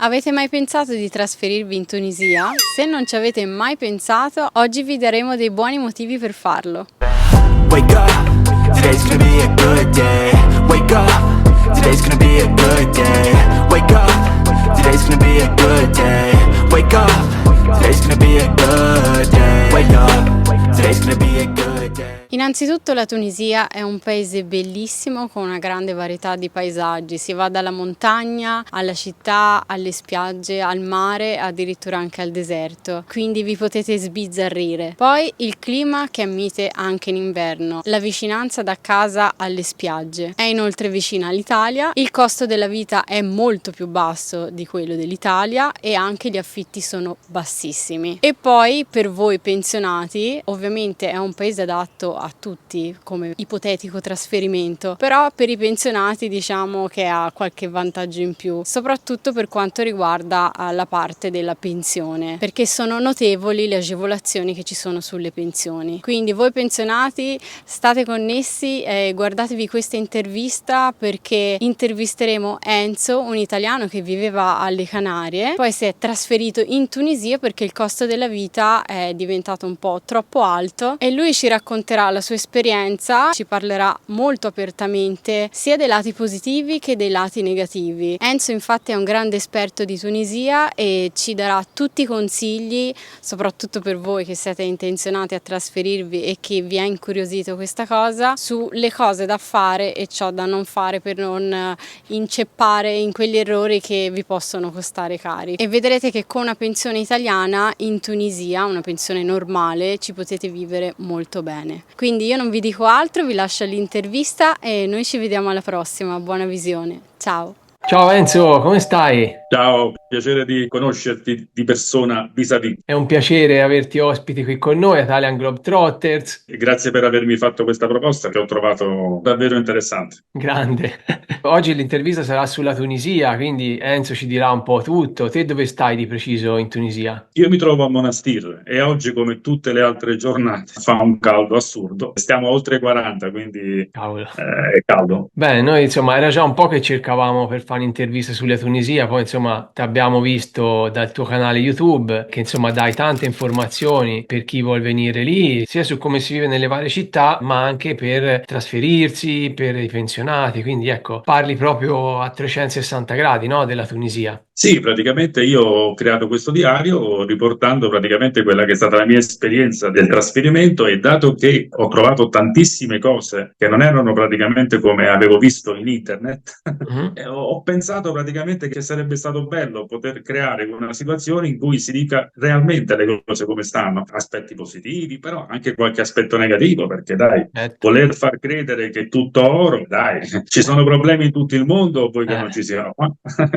Avete mai pensato di trasferirvi in Tunisia? Se non ci avete mai pensato, oggi vi daremo dei buoni motivi per farlo. Wake up, today's gonna be a good day. Wake up, today's gonna be a good day. Wake up, today's gonna be a good day. Wake up, today's gonna be a good day. Wake up, today's gonna be a good day. Innanzitutto la Tunisia è un paese bellissimo con una grande varietà di paesaggi, si va dalla montagna alla città, alle spiagge, al mare, addirittura anche al deserto, quindi vi potete sbizzarrire. Poi il clima che è mite anche in inverno, la vicinanza da casa alle spiagge, è inoltre vicina all'Italia, il costo della vita è molto più basso di quello dell'Italia e anche gli affitti sono bassissimi. E poi per voi pensionati, ovviamente è un paese adatto a tutti come ipotetico trasferimento, però per i pensionati diciamo che ha qualche vantaggio in più, soprattutto per quanto riguarda la parte della pensione, perché sono notevoli le agevolazioni che ci sono sulle pensioni. Quindi voi pensionati state connessi e guardatevi questa intervista, perché intervisteremo Enzo, un italiano che viveva alle Canarie, poi si è trasferito in Tunisia perché il costo della vita è diventato un po' troppo alto e lui ci racconterà la sua esperienza, ci parlerà molto apertamente sia dei lati positivi che dei lati negativi. Enzo infatti è un grande esperto di Tunisia e ci darà tutti i consigli, soprattutto per voi che siete intenzionati a trasferirvi e che vi ha incuriosito questa cosa, sulle cose da fare e ciò da non fare per non inceppare in quegli errori che vi possono costare cari. E vedrete che con una pensione italiana in Tunisia, una pensione normale, ci potete vivere molto bene. Quindi io non vi dico altro, vi lascio all'intervista e noi ci vediamo alla prossima. Buona visione. Ciao. Ciao Enzo, come stai? Ciao, piacere di conoscerti di persona vis-à-vis. È un piacere averti ospiti qui con noi, Italian Globetrotters. E grazie per avermi fatto questa proposta che ho trovato davvero interessante. Grande. Oggi l'intervista sarà sulla Tunisia, quindi Enzo ci dirà un po' tutto. Te dove stai di preciso in Tunisia? Io mi trovo a Monastir e oggi, come tutte le altre giornate, fa un caldo assurdo. Stiamo oltre 40, quindi Cavolo. È caldo. Bene, noi insomma era già un po' che cercavamo per fare un'intervista sulla Tunisia, poi insomma ti abbiamo visto dal tuo canale YouTube che insomma dai tante informazioni per chi vuol venire lì, sia su come si vive nelle varie città, ma anche per trasferirsi, per i pensionati, quindi ecco, parli proprio a 360 gradi, no, della Tunisia. Sì, praticamente io ho creato questo diario riportando praticamente quella che è stata la mia esperienza del trasferimento, e dato che ho trovato tantissime cose che non erano praticamente come avevo visto in internet, ho pensato praticamente che sarebbe stato bello poter creare una situazione in cui si dica realmente le cose come stanno, aspetti positivi, però anche qualche aspetto negativo, perché dai, voler far credere che è tutto oro, dai, ci sono problemi in tutto il mondo, poi che non ci siano qua,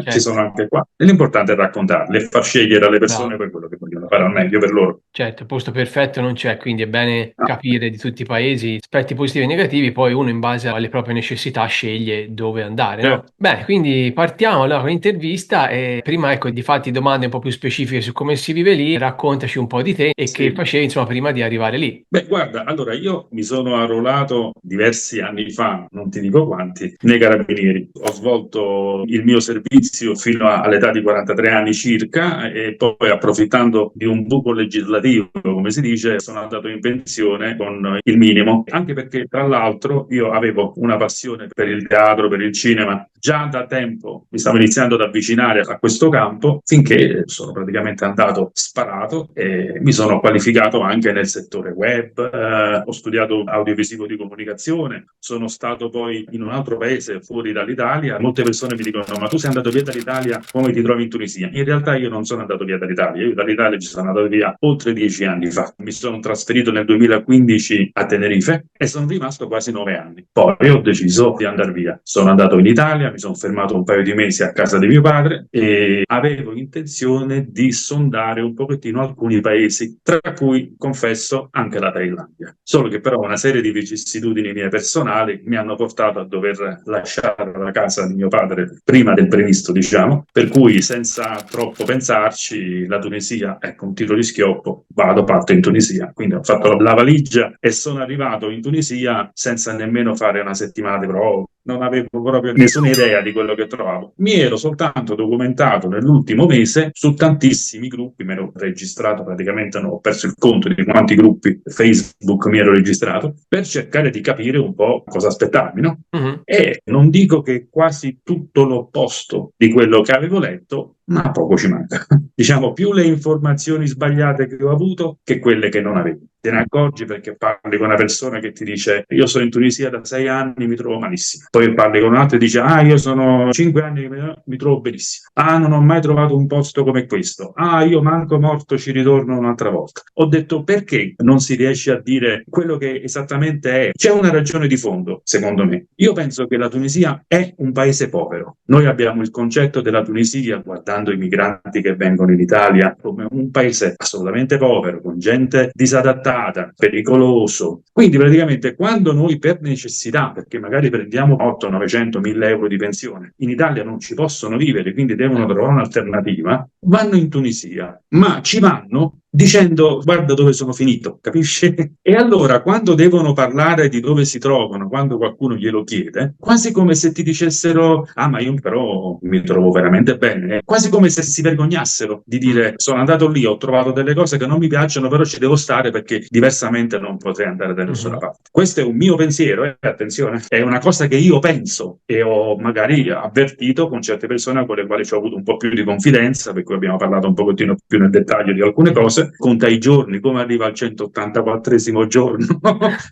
ci sono anche qua. L'importante è raccontarli e far scegliere alle persone per quello che vogliono fare al meglio per loro. Certo, il posto perfetto non c'è, quindi è bene capire di tutti i paesi aspetti positivi e negativi, poi uno in base alle proprie necessità sceglie dove andare, no? Bene, quindi partiamo allora con l'intervista e prima ecco di farti domande un po' più specifiche su come si vive lì, raccontaci un po' di te e che facevi insomma prima di arrivare lì. Beh, guarda, allora io mi sono arruolato diversi anni fa, non ti dico quanti, nei Carabinieri. Ho svolto il mio servizio fino all'età di 43 anni circa e poi, approfittando di un buco legislativo, come si dice, sono andato in pensione con il minimo, anche perché tra l'altro io avevo una passione per il teatro, per il cinema. Già da tempo mi stavo iniziando ad avvicinare a questo campo, finché sono praticamente andato sparato e mi sono qualificato anche nel settore web, ho studiato audiovisivo di comunicazione, sono stato poi in un altro paese fuori dall'Italia. Molte persone mi dicono: ma tu sei andato via dall'Italia, come ti trovi in Tunisia? In realtà io non sono andato via dall'Italia, io dall'Italia ci sono andato via oltre 10 anni fa. Mi sono trasferito nel 2015 a Tenerife e sono rimasto quasi 9 anni. Poi ho deciso di andare via. Sono andato in Italia, mi sono fermato un paio di mesi a casa di mio padre e avevo intenzione di sondare un pochettino alcuni paesi, tra cui, confesso, anche la Thailandia. Solo che però una serie di vicissitudini mie personali mi hanno portato a dover lasciare la casa di mio padre prima del previsto, diciamo, per cui senza troppo pensarci la Tunisia, ecco, un tiro di schioppo, vado, parto in Tunisia. Quindi ho fatto la valigia e sono arrivato in Tunisia senza nemmeno fare una settimana di prova. Non avevo proprio nessuna idea di quello che trovavo. Mi ero soltanto documentato nell'ultimo mese su tantissimi gruppi, mi ero registrato praticamente, ho perso il conto di quanti gruppi Facebook mi ero registrato, per cercare di capire un po' cosa aspettarmi, no? E non dico che quasi tutto l'opposto di quello che avevo letto, ma poco ci manca. Diciamo, più le informazioni sbagliate che ho avuto che quelle che non avevo. Te ne accorgi perché parli con una persona che ti dice io sono in Tunisia da 6 anni, mi trovo malissimo. Poi parli con un altro e dice io sono 5 anni che mi trovo benissimo. Non ho mai trovato un posto come questo. Io manco morto ci ritorno un'altra volta. Ho detto perché non si riesce a dire quello che esattamente è? C'è una ragione di fondo, secondo me. Io penso che la Tunisia è un paese povero. Noi abbiamo il concetto della Tunisia, guardando i migranti che vengono in Italia, come un paese assolutamente povero, con gente disadattata, pericoloso. Quindi praticamente quando noi per necessità, perché magari prendiamo 800, 900, 1000 euro di pensione, in Italia non ci possono vivere, quindi devono trovare un'alternativa, vanno in Tunisia, ma ci vanno dicendo guarda dove sono finito, capisci? E allora quando devono parlare di dove si trovano, quando qualcuno glielo chiede, quasi come se ti dicessero ma io però mi trovo veramente bene, quasi come se si vergognassero di dire sono andato lì, ho trovato delle cose che non mi piacciono, però ci devo stare perché diversamente non potrei andare da nessuna parte. Questo è un mio pensiero, attenzione, è una cosa che io penso e ho magari avvertito con certe persone con le quali ci ho avuto un po' più di confidenza, per cui abbiamo parlato un pochettino più nel dettaglio di alcune cose. Conta i giorni, come arriva al 184esimo giorno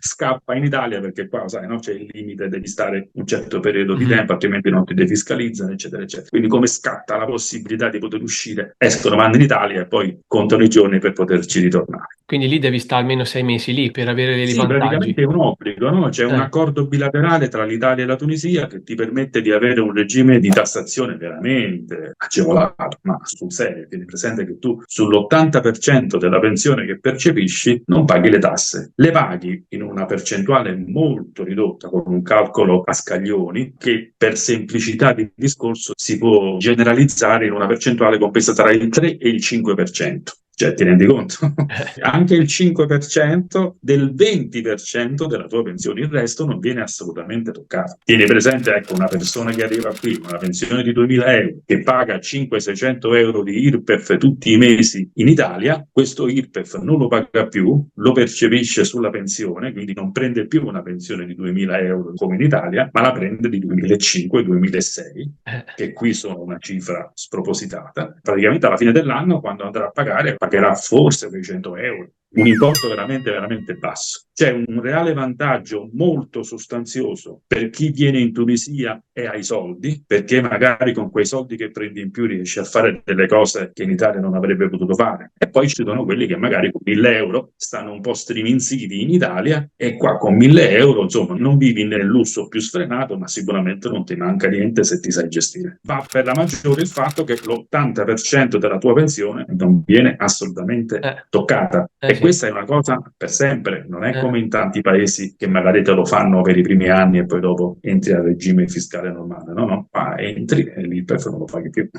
scappa in Italia, perché qua sai, no? C'è il limite, devi stare un certo periodo di tempo, altrimenti non ti defiscalizzano, eccetera eccetera. Quindi come scatta la possibilità di poter uscire, escono, vanno in Italia e poi contano i giorni per poterci ritornare. Quindi lì devi stare almeno 6 mesi lì per avere dei vantaggi. Praticamente è un obbligo, no? C'è un accordo bilaterale tra l'Italia e la Tunisia che ti permette di avere un regime di tassazione veramente agevolato, ma sul serio, tieni presente che tu sull'80% della pensione che percepisci non paghi le tasse, le paghi in una percentuale molto ridotta con un calcolo a scaglioni che per semplicità di discorso si può generalizzare in una percentuale compresa tra il 3 e il 5%. Cioè, ti rendi conto? Anche il 5% del 20% della tua pensione, il resto non viene assolutamente toccato. Tieni presente, ecco, una persona che arriva qui con una pensione di 2.000 euro, che paga 500-600 euro di IRPEF tutti i mesi in Italia, questo IRPEF non lo paga più, lo percepisce sulla pensione, quindi non prende più una pensione di 2.000 euro come in Italia, ma la prende di 2.500-2.600, che qui sono una cifra spropositata. Praticamente alla fine dell'anno, quando andrà a pagare, pagherà forse 600 euro, un importo veramente, veramente basso. C'è un reale vantaggio molto sostanzioso per chi viene in Tunisia e ha i soldi, perché magari con quei soldi che prendi in più riesci a fare delle cose che in Italia non avrebbe potuto fare. E poi ci sono quelli che magari con 1.000 euro stanno un po' striminziti in Italia e qua con 1.000 euro, insomma, non vivi nel lusso più sfrenato, ma sicuramente non ti manca niente se ti sai gestire. Va per la maggiore il fatto che l'80% della tua pensione non viene assolutamente toccata. E questa è una cosa per sempre, non è come in tanti paesi che magari te lo fanno per i primi anni e poi dopo entri al regime fiscale normale, no? Ma entri e l'IRPEF non lo paghi più.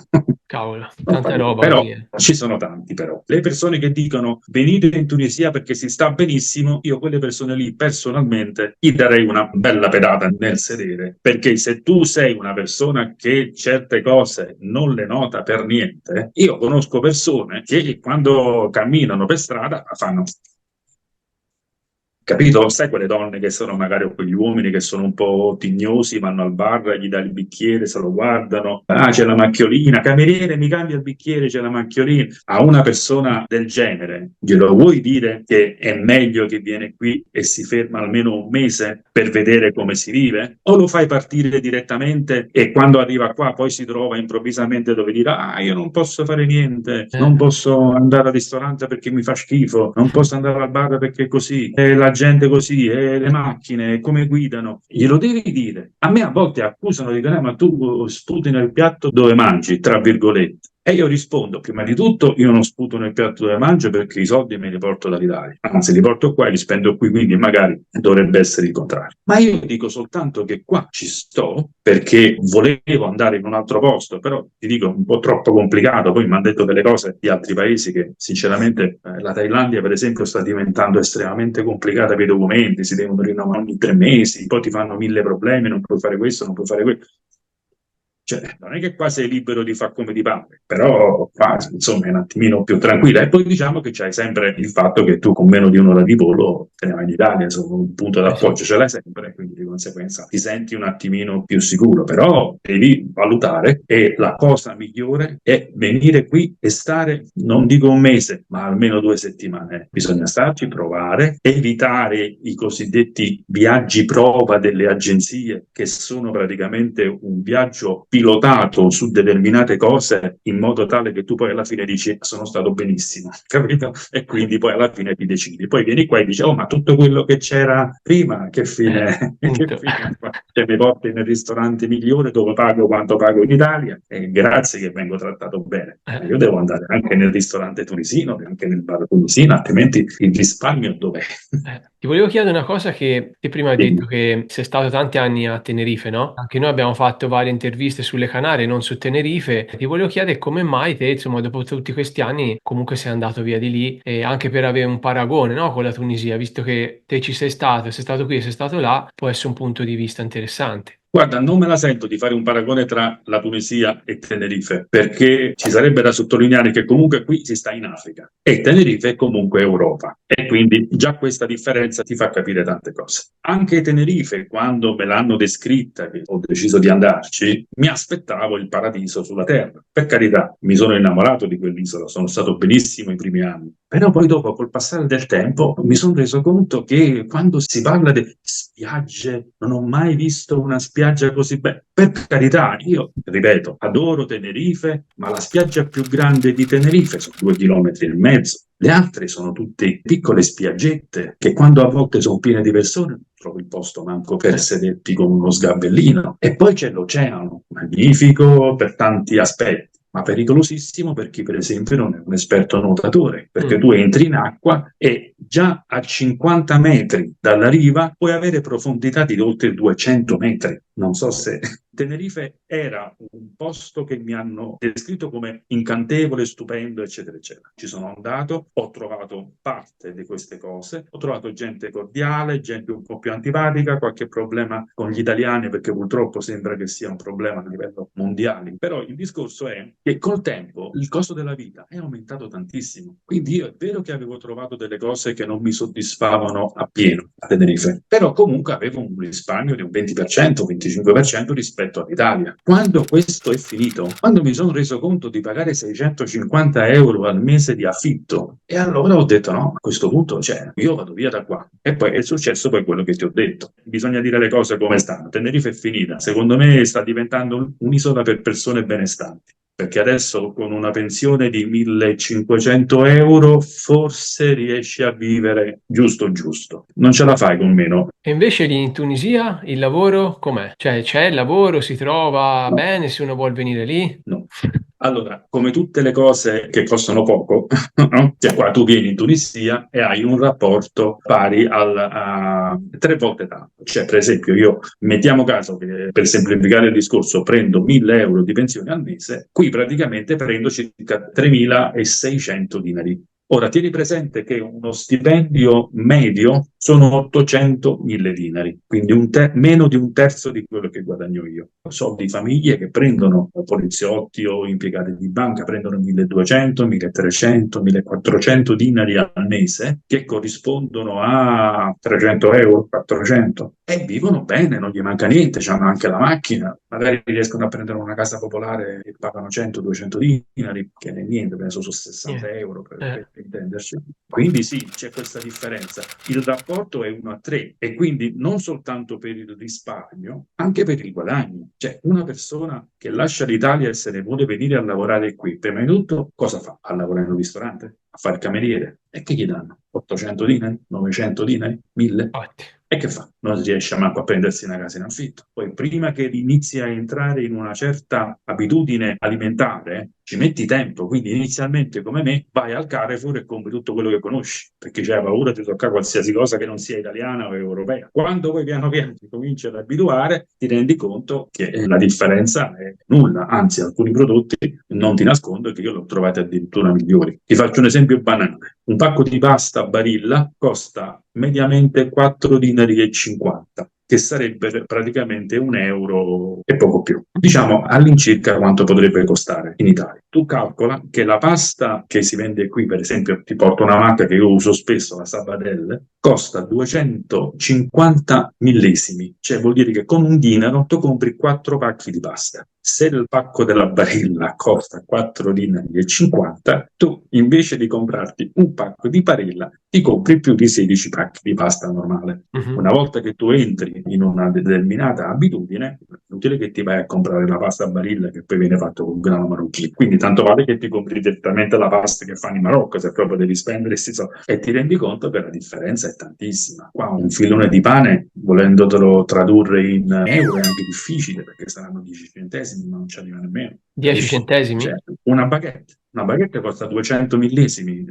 Cavolo, tanta roba. Però ci sono tanti però. Le persone che dicono venite in Tunisia perché si sta benissimo, io quelle persone lì personalmente gli darei una bella pedata nel sedere, perché se tu sei una persona che certe cose non le nota per niente, io conosco persone che quando camminano per strada fanno... Capito? Sai quelle donne che sono magari o quegli uomini che sono un po' tignosi, vanno al bar, gli dai il bicchiere, se lo guardano, c'è la macchiolina, cameriere mi cambia il bicchiere, c'è la macchiolina. A una persona del genere glielo vuoi dire che è meglio che viene qui e si ferma almeno un mese per vedere come si vive? O lo fai partire direttamente e quando arriva qua poi si trova improvvisamente dove dire io non posso fare niente, non posso andare al ristorante perché mi fa schifo, non posso andare al bar perché è così, la gente così, le macchine, come guidano, glielo devi dire. A me a volte accusano di dire ma tu sputi nel piatto dove mangi, tra virgolette. E io rispondo, prima di tutto, io non sputo nel piatto dove mangio perché i soldi me li porto dall'Italia, anzi li porto qua e li spendo qui, quindi magari dovrebbe essere il contrario. Ma io dico soltanto che qua ci sto perché volevo andare in un altro posto, però ti dico un po' troppo complicato, poi mi hanno detto delle cose di altri paesi che sinceramente la Thailandia per esempio sta diventando estremamente complicata per i documenti, si devono rinnovare ogni 3 mesi, poi ti fanno 1000 problemi, non puoi fare questo, non puoi fare quello. Cioè, non è che qua sei libero di fare come ti pare, però qua insomma è un attimino più tranquilla. E poi diciamo che c'hai sempre il fatto che tu con meno di un'ora di volo te ne vai in Italia, insomma, un punto d'appoggio ce l'hai sempre, quindi di conseguenza ti senti un attimino più sicuro. Però devi valutare e la cosa migliore è venire qui e stare, non dico un mese, ma almeno 2 settimane. Bisogna starci, provare, evitare i cosiddetti viaggi prova delle agenzie, che sono praticamente un viaggio pilotato su determinate cose in modo tale che tu poi alla fine dici sono stato benissimo, capito? E quindi poi alla fine ti decidi. Poi vieni qua e dici oh ma tutto quello che c'era prima, che fine, che fine fa? Cioè, mi porti nel ristorante migliore dove pago quanto pago in Italia e grazie che vengo trattato bene. Ma io devo andare anche nel ristorante tunisino, anche nel bar tunisino, altrimenti il risparmio dov'è? Ti volevo chiedere una cosa che te prima hai detto che sei stato tanti anni a Tenerife, no? Anche noi abbiamo fatto varie interviste sulle Canarie, non su Tenerife. Ti volevo chiedere come mai te, insomma, dopo tutti questi anni, comunque sei andato via di lì e anche per avere un paragone, no, con la Tunisia, visto che te ci sei stato qui e sei stato là, può essere un punto di vista interessante. Guarda, non me la sento di fare un paragone tra la Tunisia e Tenerife, perché ci sarebbe da sottolineare che comunque qui si sta in Africa e Tenerife è comunque Europa e quindi già questa differenza ti fa capire tante cose. Anche Tenerife, quando me l'hanno descritta, che ho deciso di andarci, mi aspettavo il paradiso sulla terra. Per carità, mi sono innamorato di quell'isola, sono stato benissimo i primi anni, però poi dopo, col passare del tempo, mi sono reso conto che quando si parla di spiagge, non ho mai visto una spiaggia così bella. Per carità, io, ripeto, adoro Tenerife, ma la spiaggia più grande di Tenerife sono 2,5 km. Le altre sono tutte piccole spiaggette che quando a volte sono piene di persone non trovi il posto manco per sederti con uno sgabellino. E poi c'è l'oceano, magnifico per tanti aspetti, ma pericolosissimo per chi per esempio non è un esperto nuotatore, perché tu entri in acqua e già a 50 metri dalla riva puoi avere profondità di oltre 200 metri. Non so se Tenerife era un posto che mi hanno descritto come incantevole, stupendo, eccetera, eccetera. Ci sono andato, ho trovato parte di queste cose, ho trovato gente cordiale, gente un po' più antipatica, qualche problema con gli italiani, perché purtroppo sembra che sia un problema a livello mondiale. Però il discorso è che col tempo il costo della vita è aumentato tantissimo. Quindi io è vero che avevo trovato delle cose che non mi soddisfavano appieno a Tenerife, però comunque avevo un risparmio di un 20%, 25% rispetto all'Italia. Quando questo è finito, quando mi sono reso conto di pagare 650 euro al mese di affitto, e allora ho detto no, a questo punto cioè, io vado via da qua. E poi è successo poi quello che ti ho detto. Bisogna dire le cose come stanno. Tenerife è finita. Secondo me sta diventando un'isola per persone benestanti, perché adesso con una pensione di 1500 euro forse riesci a vivere giusto giusto. Non ce la fai con meno. E invece lì in Tunisia il lavoro com'è? Cioè c'è il lavoro, si trova No, bene se uno vuol venire lì? no. Allora, come tutte le cose che costano poco, no? Cioè qua tu vieni in Tunisia e hai un rapporto pari a 3 volte tanto. Cioè, per esempio, io mettiamo caso che per semplificare il discorso prendo 1000 euro di pensione al mese, qui praticamente prendo circa 3600 dinari. Ora, tieni presente che uno stipendio medio sono 800.000 dinari, quindi meno di un terzo di quello che guadagno io. So di famiglie che prendono poliziotti o impiegati di banca, prendono 1200, 1300, 1400 dinari al mese, che corrispondono a 300 euro, 400, e vivono bene, non gli manca niente, hanno anche la macchina, magari riescono a prendere una casa popolare e pagano 100-200 dinari, che è niente, penso su 60 euro per intenderci. Quindi sì, c'è questa differenza. Il rapporto è 1 a 3 e quindi non soltanto per il risparmio, anche per il guadagno. Cioè una persona che lascia l'Italia e se ne vuole venire a lavorare qui, prima di tutto cosa fa? A lavorare in un ristorante? A fare il cameriere? E che gli danno? 800 dinari? 900 dinari? 1000? Infatti. E che fa? Non riesce manco a prendersi una casa in affitto. Poi prima che inizi a entrare in una certa abitudine alimentare, ci metti tempo. Quindi inizialmente, come me, vai al Carrefour e compri tutto quello che conosci, perché c'hai paura di toccare qualsiasi cosa che non sia italiana o europea. Quando poi piano piano ti cominci ad abituare, ti rendi conto che la differenza è nulla. Anzi, alcuni prodotti, non ti nascondo, che io l'ho trovati addirittura migliori. Ti faccio un esempio banale. Un pacco di pasta Barilla costa mediamente 4,50 dinari, che sarebbe praticamente €1 e poco più. Diciamo all'incirca quanto potrebbe costare in Italia. Tu calcola che la pasta che si vende qui, per esempio, ti porto una marca che io uso spesso, la Sabadell, costa 250 millesimi, cioè vuol dire che con un dinaro tu compri 4 pacchi di pasta. Se il pacco della Barilla costa 4,50 dinari, tu invece di comprarti un pacco di Barilla ti compri più di 16 pacchi di pasta normale. Una volta che tu entri in una determinata abitudine, è inutile che ti vai a comprare la pasta Barilla che poi viene fatta con grano marocchino. Quindi tanto vale che ti compri direttamente la pasta che fanno in Marocco, se proprio devi spendere, e ti rendi conto che la differenza è tantissima. Qua un filone di pane, volendotelo tradurre in euro, è anche difficile, perché saranno 10 centesimi, ma non ci arriva nemmeno. 10 centesimi? Cioè, una baguette costa 200 millesimi,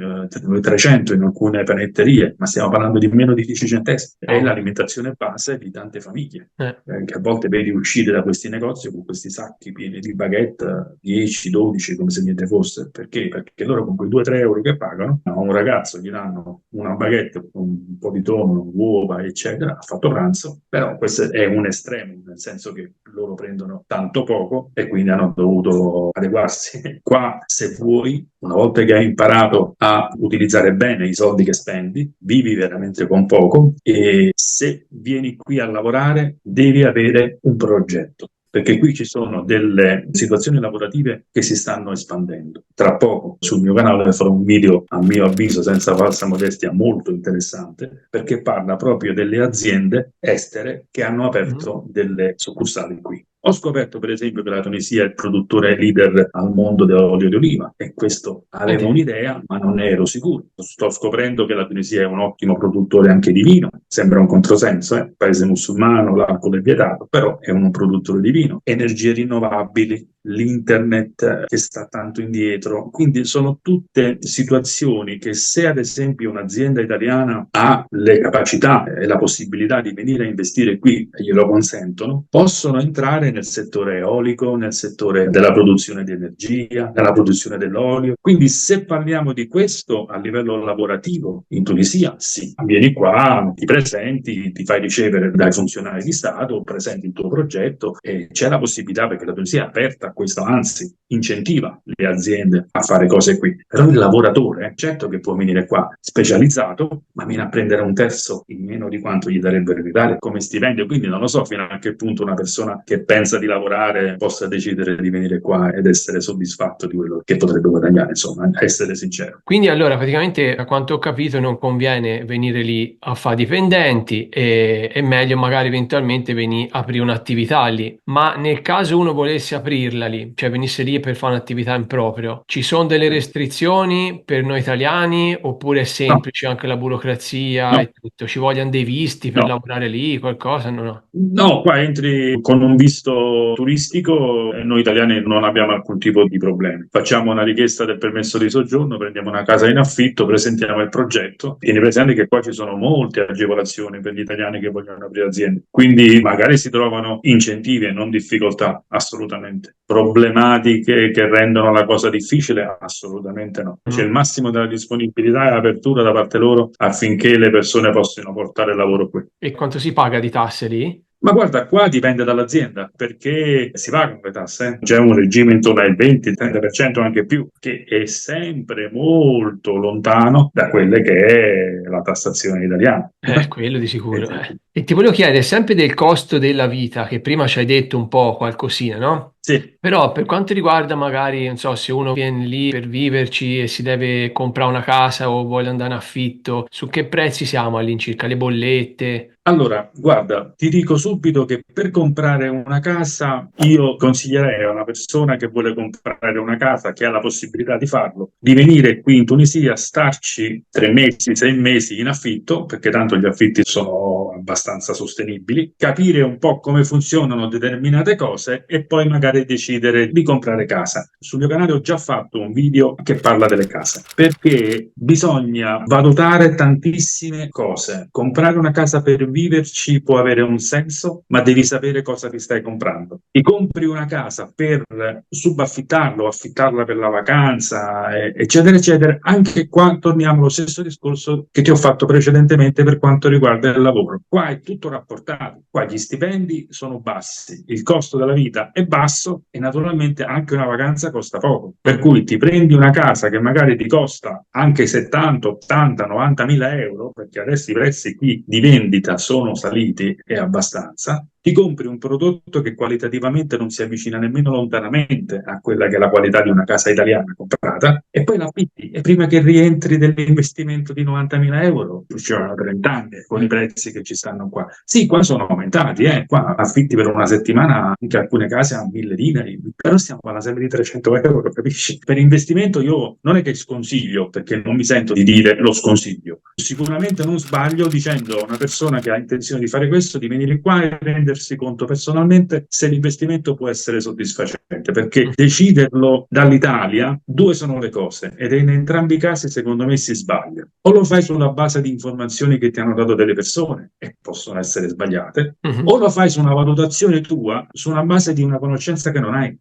300 in alcune panetterie, ma stiamo parlando di meno di 10 centesimi. È l'alimentazione base di tante famiglie, che a volte vedi uscire da questi negozi con questi sacchi pieni di baguette, 10, 12, come se niente fosse. Perché? Perché loro con quei 2-3 euro che pagano, a un ragazzo gli danno una baguette con un po' di tonno, uova, eccetera, ha fatto pranzo, però questo è un estremo, nel senso che loro prendono tanto poco e quindi hanno dovuto adeguarsi. Qua, se vuoi, una volta che hai imparato a utilizzare bene i soldi che spendi, vivi veramente con poco, e se vieni qui a lavorare devi avere un progetto, perché qui ci sono delle situazioni lavorative che si stanno espandendo. Tra poco sul mio canale farò un video, a mio avviso, senza falsa modestia, molto interessante, perché parla proprio delle aziende estere che hanno aperto delle succursali qui. Ho scoperto per esempio che la Tunisia è il produttore leader al mondo dell'olio di oliva, e questo avevo un'idea ma non ne ero sicuro. Sto scoprendo che la Tunisia è un ottimo produttore anche di vino, sembra un controsenso, paese musulmano, l'alcol è vietato, però è un produttore di vino. Energie rinnovabili, l'internet che sta tanto indietro, quindi sono tutte situazioni che, se ad esempio un'azienda italiana ha le capacità e la possibilità di venire a investire qui e glielo consentono, possono entrare nel settore eolico, nel settore della produzione di energia, nella produzione dell'olio. Quindi se parliamo di questo a livello lavorativo in Tunisia, sì, vieni qua, ti presenti, ti fai ricevere dai funzionari di Stato, presenti il tuo progetto e c'è la possibilità, perché la Tunisia è aperta a questo, anzi incentiva le aziende a fare cose qui. Però il lavoratore, certo che può venire qua specializzato, ma viene a prendere un terzo in meno di quanto gli darebbero in Italia come stipendio. Quindi non lo so fino a che punto una persona che pensa di lavorare possa decidere di venire qua ed essere soddisfatto di quello che potrebbe guadagnare, insomma, essere sincero. Quindi allora praticamente, a quanto ho capito, non conviene venire lì a fare dipendenti, e è meglio magari eventualmente venire a aprire un'attività lì. Ma nel caso uno volesse aprirla lì, cioè venisse lì per fare un'attività in proprio, ci sono delle restrizioni per noi italiani, oppure è No, semplice anche la burocrazia no, e tutto? Ci vogliono dei visti per no. lavorare lì, qualcosa? No, no. No, qua entri con un visto turistico e noi italiani non abbiamo alcun tipo di problemi. Facciamo una richiesta del permesso di soggiorno, prendiamo una casa in affitto, presentiamo il progetto. Tieni presente che qua ci sono molte agevolazioni per gli italiani che vogliono aprire aziende. Quindi magari si trovano incentivi e non difficoltà, assolutamente. Problematiche che rendono la cosa difficile? Assolutamente no. C'è il massimo della disponibilità e apertura da parte loro affinché le persone possano portare il lavoro qui. E quanto si paga di tasse lì? Ma guarda, qua dipende dall'azienda, perché si pagano le tasse. C'è un regime intorno al 20-30%, anche più, che è sempre molto lontano da quelle che è la tassazione italiana. Quello di sicuro. E ti volevo chiedere sempre del costo della vita, che prima ci hai detto un po' qualcosina, no? Sì. Però per quanto riguarda magari, non so, se uno viene lì per viverci e si deve comprare una casa o vuole andare in affitto, su che prezzi siamo all'incirca? Le bollette? Allora, guarda, ti dico subito che per comprare una casa io consiglierei a una persona che vuole comprare una casa, che ha la possibilità di farlo, di venire qui in Tunisia, starci 3 mesi, 6 mesi in affitto, perché tanto gli affitti sono abbastanza sostenibili, capire un po' come funzionano determinate cose e poi magari decidere di comprare casa. Sul mio canale ho già fatto un video che parla delle case, perché bisogna valutare tantissime cose. Comprare una casa per viverci può avere un senso, ma devi sapere cosa ti stai comprando. Ti compri una casa per subaffittarlo, affittarla per la vacanza, eccetera, eccetera. Anche qua torniamo allo stesso discorso che ti ho fatto precedentemente per quanto riguarda il lavoro. Qua è tutto rapportato, qua gli stipendi sono bassi, il costo della vita è basso e naturalmente anche una vacanza costa poco. Per cui ti prendi una casa che magari ti costa anche 70, 80, 90 mila euro, perché adesso i prezzi qui di vendita sono saliti e abbastanza, ti compri un prodotto che qualitativamente non si avvicina nemmeno lontanamente a quella che è la qualità di una casa italiana comprata e poi l'affitti. E prima che rientri dell'investimento di 90.000 euro, ci vogliono 30 anni con i prezzi che ci stanno qua. Sì, qua sono aumentati, qua affitti per una settimana, anche alcune case a 1.000 dinari, però stiamo parlando sempre di 300 euro, capisci? Per investimento io non è che sconsiglio, perché non mi sento di dire lo sconsiglio. Sicuramente non sbaglio dicendo a una persona che ha intenzione di fare questo di venire qua e rendersi conto personalmente se l'investimento può essere soddisfacente, perché deciderlo dall'Italia, due sono le cose ed in entrambi i casi secondo me si sbaglia. O lo fai sulla base di informazioni che ti hanno dato delle persone e possono essere sbagliate, o lo fai su una valutazione tua, su una base di una conoscenza che non hai.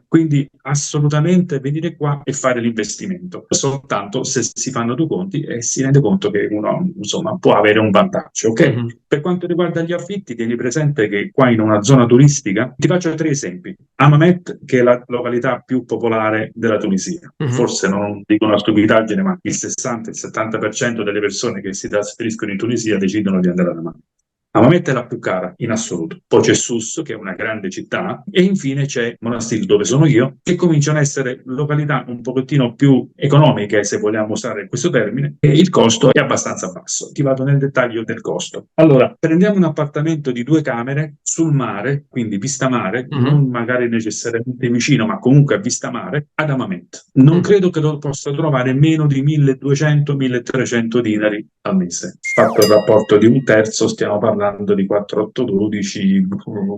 Quindi assolutamente venire qua e fare l'investimento, soltanto se si fanno due conti e si rende conto che uno insomma può avere un vantaggio, ok? Per quanto riguarda gli affitti, tieni presente che qua in una zona turistica, ti faccio 3 esempi. Hammamet, che è la località più popolare della Tunisia, forse non dico una stupidaggine, ma il 60-70% delle persone che si trasferiscono in Tunisia decidono di andare ad Hammamet. Hammamet è la più cara in assoluto, poi c'è Sousse che è una grande città e infine c'è Monastir dove sono io, che cominciano a essere località un pochettino più economiche se vogliamo usare questo termine e il costo è abbastanza basso. Ti vado nel dettaglio del costo. Allora, prendiamo un appartamento di 2 camere sul mare, quindi vista mare, non magari necessariamente vicino ma comunque a vista mare, ad Hammamet. Non credo che lo possa trovare meno di 1.200-1.300 dinari al mese. Fatto il rapporto di un terzo, stiamo parlando di 4,812,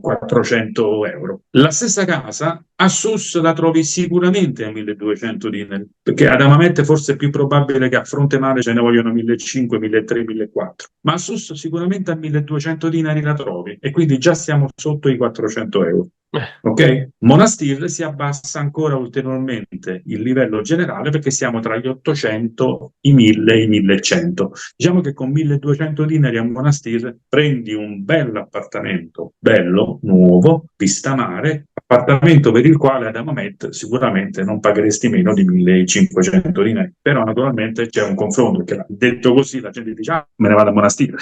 400 euro. La stessa casa a Sus la trovi sicuramente a 1.200 dinari, perché ad Hammamet forse è più probabile che a Fronte Mare ce ne vogliono 1.500, 1.300, 1.400, ma a Sus sicuramente a 1.200 dinari la trovi e quindi già siamo sotto i 400 euro. Ok? Monastir si abbassa ancora ulteriormente il livello generale perché siamo tra gli 800, i 1000 e i 1100. Diciamo che con 1.200 dinari a Monastir prendi un bel appartamento, bello, nuovo, vista mare, appartamento per il quale ad Hammamet sicuramente non pagheresti meno di 1.500 dinari. Però naturalmente c'è un confronto, perché detto così la gente dice me ne vado a Monastir,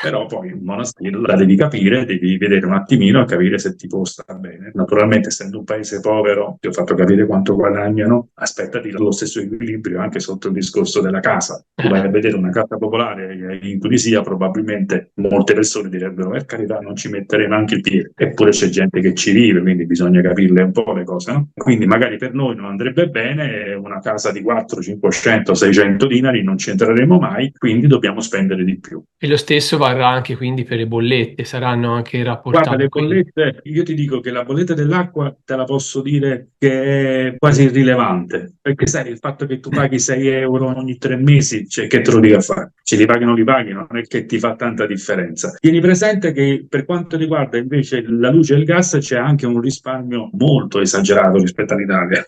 però poi in Monastir la devi capire, devi vedere un attimino e capire se ti può stare bene. Naturalmente, essendo un paese povero, ti ho fatto capire quanto guadagnano, aspettati lo stesso equilibrio anche sotto il discorso della casa. Tu vai a vedere una casa popolare in Tunisia, probabilmente molte persone direbbero per carità non ci metterei neanche il piede, eppure c'è gente che ci vive, quindi bisogna capirle un po' le cose, no? Quindi magari per noi non andrebbe bene una casa di 400, 500, 600 dinari, non ci entreremo mai, quindi dobbiamo spendere di più. E lo stesso varrà anche quindi per le bollette, saranno anche Guarda, rapportate. le bollette, io ti dico che la bolletta dell'acqua te la posso dire che è quasi irrilevante, perché sai, il fatto che tu paghi 6 euro ogni 3 mesi, cioè, che te lo dico a fare? Ce li paghi o non li paghi, non è che ti fa tanta differenza. Tieni presente che per quanto riguarda invece la luce e il gas c'è anche un risparmio molto esagerato rispetto all'Italia,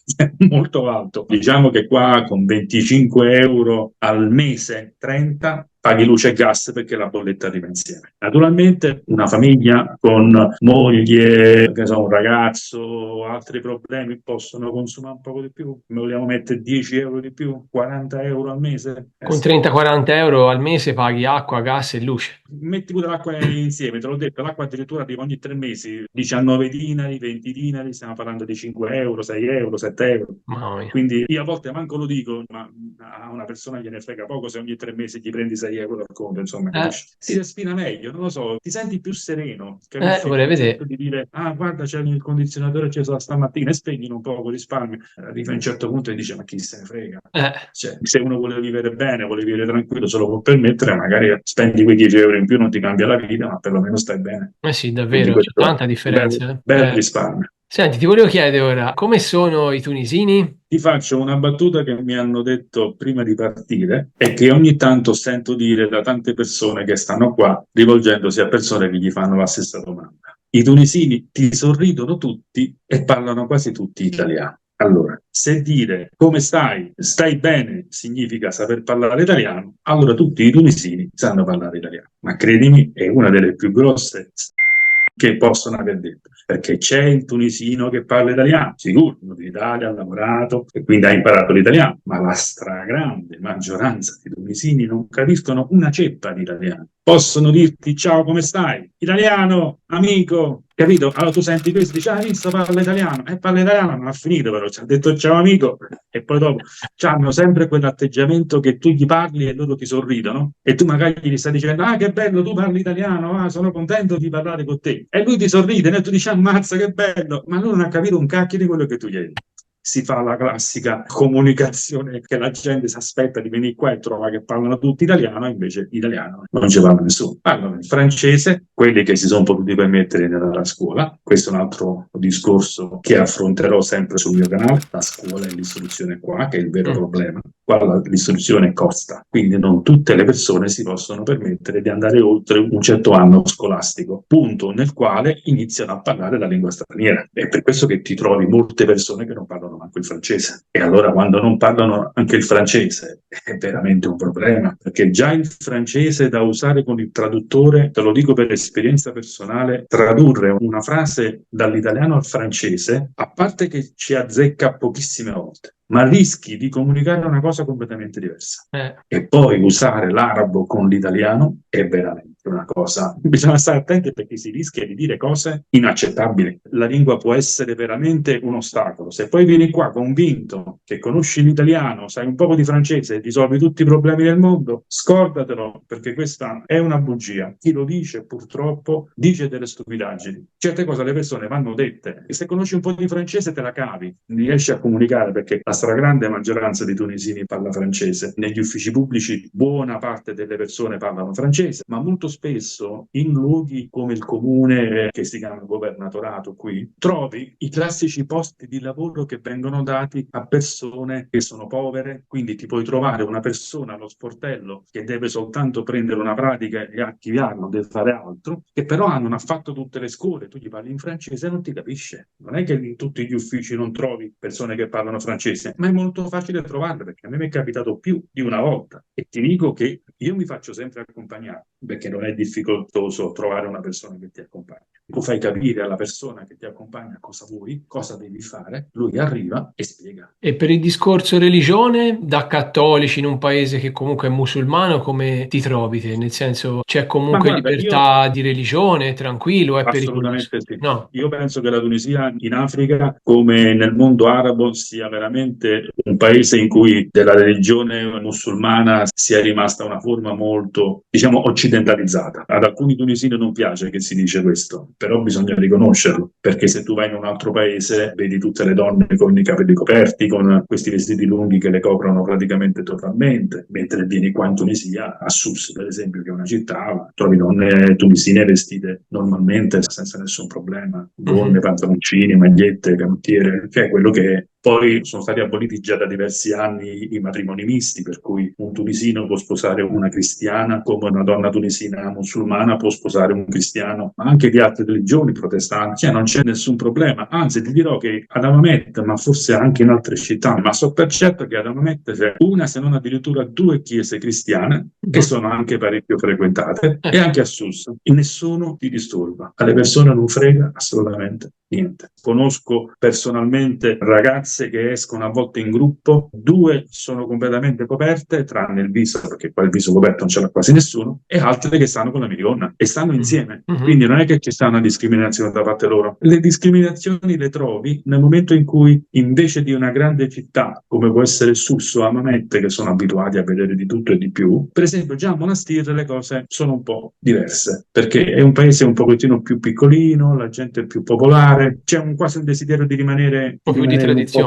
molto alto. Diciamo che qua con 25 euro al mese, 30, paghi luce e gas perché la bolletta arriva insieme. Naturalmente una famiglia con moglie, che so, un ragazzo, altri problemi possono consumare un poco di più. Come vogliamo mettere 10 euro di più, 40 euro al mese? Con Sì. 30-40 euro al mese paghi acqua, gas e luce. Metti pure l'acqua insieme, te l'ho detto, l'acqua addirittura arriva ogni 3 mesi, 19 dinari, 20 dinari, stiamo parlando di 5 euro, 6 euro, 7 euro. Mamma mia. Quindi io a volte manco lo dico, ma a una persona gliene frega poco se ogni 3 mesi gli prendi 6 euro dal conto, insomma, capisci? Si respira meglio, non lo so, ti senti più sereno, capisci? Vorrei Il vedere. fatto di dire, quanda c'è il condizionatore acceso stamattina e spegnilo un poco, risparmio. Arriva a un certo punto e dice, ma chi se ne frega? Cioè, se uno vuole vivere bene, vuole vivere tranquillo, se lo può permettere, magari spendi quei 10 euro in più, non ti cambia la vita, ma perlomeno stai bene. Sì, Quindi davvero, c'è questo tanta è differenza. bel risparmio. Senti, ti volevo chiedere ora, come sono i tunisini? Ti faccio una battuta che mi hanno detto prima di partire e che ogni tanto sento dire da tante persone che stanno qua, rivolgendosi a persone che gli fanno la stessa domanda. I tunisini ti sorridono tutti e parlano quasi tutti italiano. Allora, se dire come stai, stai bene, significa saper parlare italiano, allora tutti i tunisini sanno parlare italiano. Ma credimi, è una delle più grosse che possono aver detto, perché c'è il tunisino che parla italiano, sicuro, in Italia ha lavorato e quindi ha imparato l'italiano, ma la stragrande maggioranza dei tunisini non capiscono una ceppa di italiano. Possono dirti ciao, come stai? Italiano, amico, capito? Allora tu senti questo, dici, visto, parla italiano, non ha finito però, ci ha detto ciao amico, e poi dopo hanno sempre quell'atteggiamento che tu gli parli e loro ti sorridono, e tu magari gli stai dicendo, che bello, tu parli italiano, sono contento di parlare con te, e lui ti sorride, e tu dici, ammazza, che bello, ma lui non ha capito un cacchio di quello che tu gli hai detto. Si fa la classica comunicazione che la gente si aspetta di venire qua e trova che parlano tutti italiano, invece italiano non ci parla nessuno. Parlano il francese, quelli che si sono potuti permettere di andare a scuola. Questo è un altro discorso che affronterò sempre sul mio canale. La scuola e l'istruzione qua, che è il vero problema. Qua l'istruzione costa, quindi non tutte le persone si possono permettere di andare oltre un certo anno scolastico, punto nel quale iniziano a parlare la lingua straniera. È per questo che ti trovi molte persone che non parlano manco il francese. E allora quando non parlano anche il francese è veramente un problema, perché già il francese da usare con il traduttore, te lo dico per esperienza personale, tradurre una frase dall'italiano al francese, a parte che ci azzecca pochissime volte, ma rischi di comunicare una cosa completamente diversa. E poi usare l'arabo con l'italiano è veramente una cosa. Bisogna stare attenti perché si rischia di dire cose inaccettabili. La lingua può essere veramente un ostacolo. Se poi vieni qua convinto che conosci l'italiano, sai un po' di francese e risolvi tutti i problemi del mondo, scordatelo, perché questa è una bugia. Chi lo dice purtroppo dice delle stupidaggini. Certe cose alle persone vanno dette e se conosci un po' di francese te la cavi, riesci a comunicare, perché la stragrande maggioranza di tunisini parla francese. Negli uffici pubblici buona parte delle persone parlano francese, ma molto spesso in luoghi come il comune, che si chiama governatorato qui, trovi i classici posti di lavoro che vengono dati a persone che sono povere, quindi ti puoi trovare una persona allo sportello che deve soltanto prendere una pratica e archiviarla, non deve fare altro, che però non ha fatto tutte le scuole, tu gli parli in francese e non ti capisce. Non è che in tutti gli uffici non trovi persone che parlano francese, ma è molto facile trovarle, perché a me mi è capitato più di una volta. E ti dico che io mi faccio sempre accompagnare, perché non è difficoltoso trovare una persona che ti accompagna. Tu fai capire alla persona che ti accompagna cosa vuoi, cosa devi fare, lui arriva e spiega. E per il discorso religione, da cattolici in un paese che comunque è musulmano, come ti trovi te? Nel senso, c'è comunque guarda, libertà di religione, è tranquillo, è pericoloso? Assolutamente sì. No. Io penso che la Tunisia in Africa, come nel mondo arabo, sia veramente un paese in cui della religione musulmana sia rimasta una forma molto, diciamo, occidentalizzata. Ad alcuni tunisini non piace che si dice questo, però bisogna riconoscerlo, perché se tu vai in un altro paese vedi tutte le donne con i capelli coperti, con questi vestiti lunghi che le coprono praticamente totalmente, mentre vieni qua in Tunisia, a Sousse per esempio, che è una città, trovi donne tunisine vestite normalmente senza nessun problema, gonne, pantaloncini, magliette, canottiere, che è quello che Poi sono stati aboliti già da diversi anni i matrimoni misti, per cui un tunisino può sposare una cristiana come una donna tunisina musulmana può sposare un cristiano, ma anche di altre religioni protestanti, cioè non c'è nessun problema. Anzi, ti dirò che ad Hammamet, ma forse anche in altre città, ma so per certo che ad Hammamet c'è una, se non addirittura due chiese cristiane che sono anche parecchio frequentate, e anche a Sus. E nessuno ti disturba, alle persone non frega assolutamente niente. Conosco personalmente ragazze che escono a volte in gruppo, due sono completamente coperte, tranne il viso, perché qua il viso coperto non ce l'ha quasi nessuno, e altre che stanno con la minigonna e stanno insieme. Quindi non è che ci sta una discriminazione da parte loro. Le discriminazioni le trovi nel momento in cui, invece di una grande città come può essere Sus o Hammamet, che sono abituati a vedere di tutto e di più, per esempio già a Monastir le cose sono un po' diverse, perché è un paese un pochettino più piccolino, la gente è più popolare, c'è quasi un desiderio di rimanere Un po' più di tradizioni.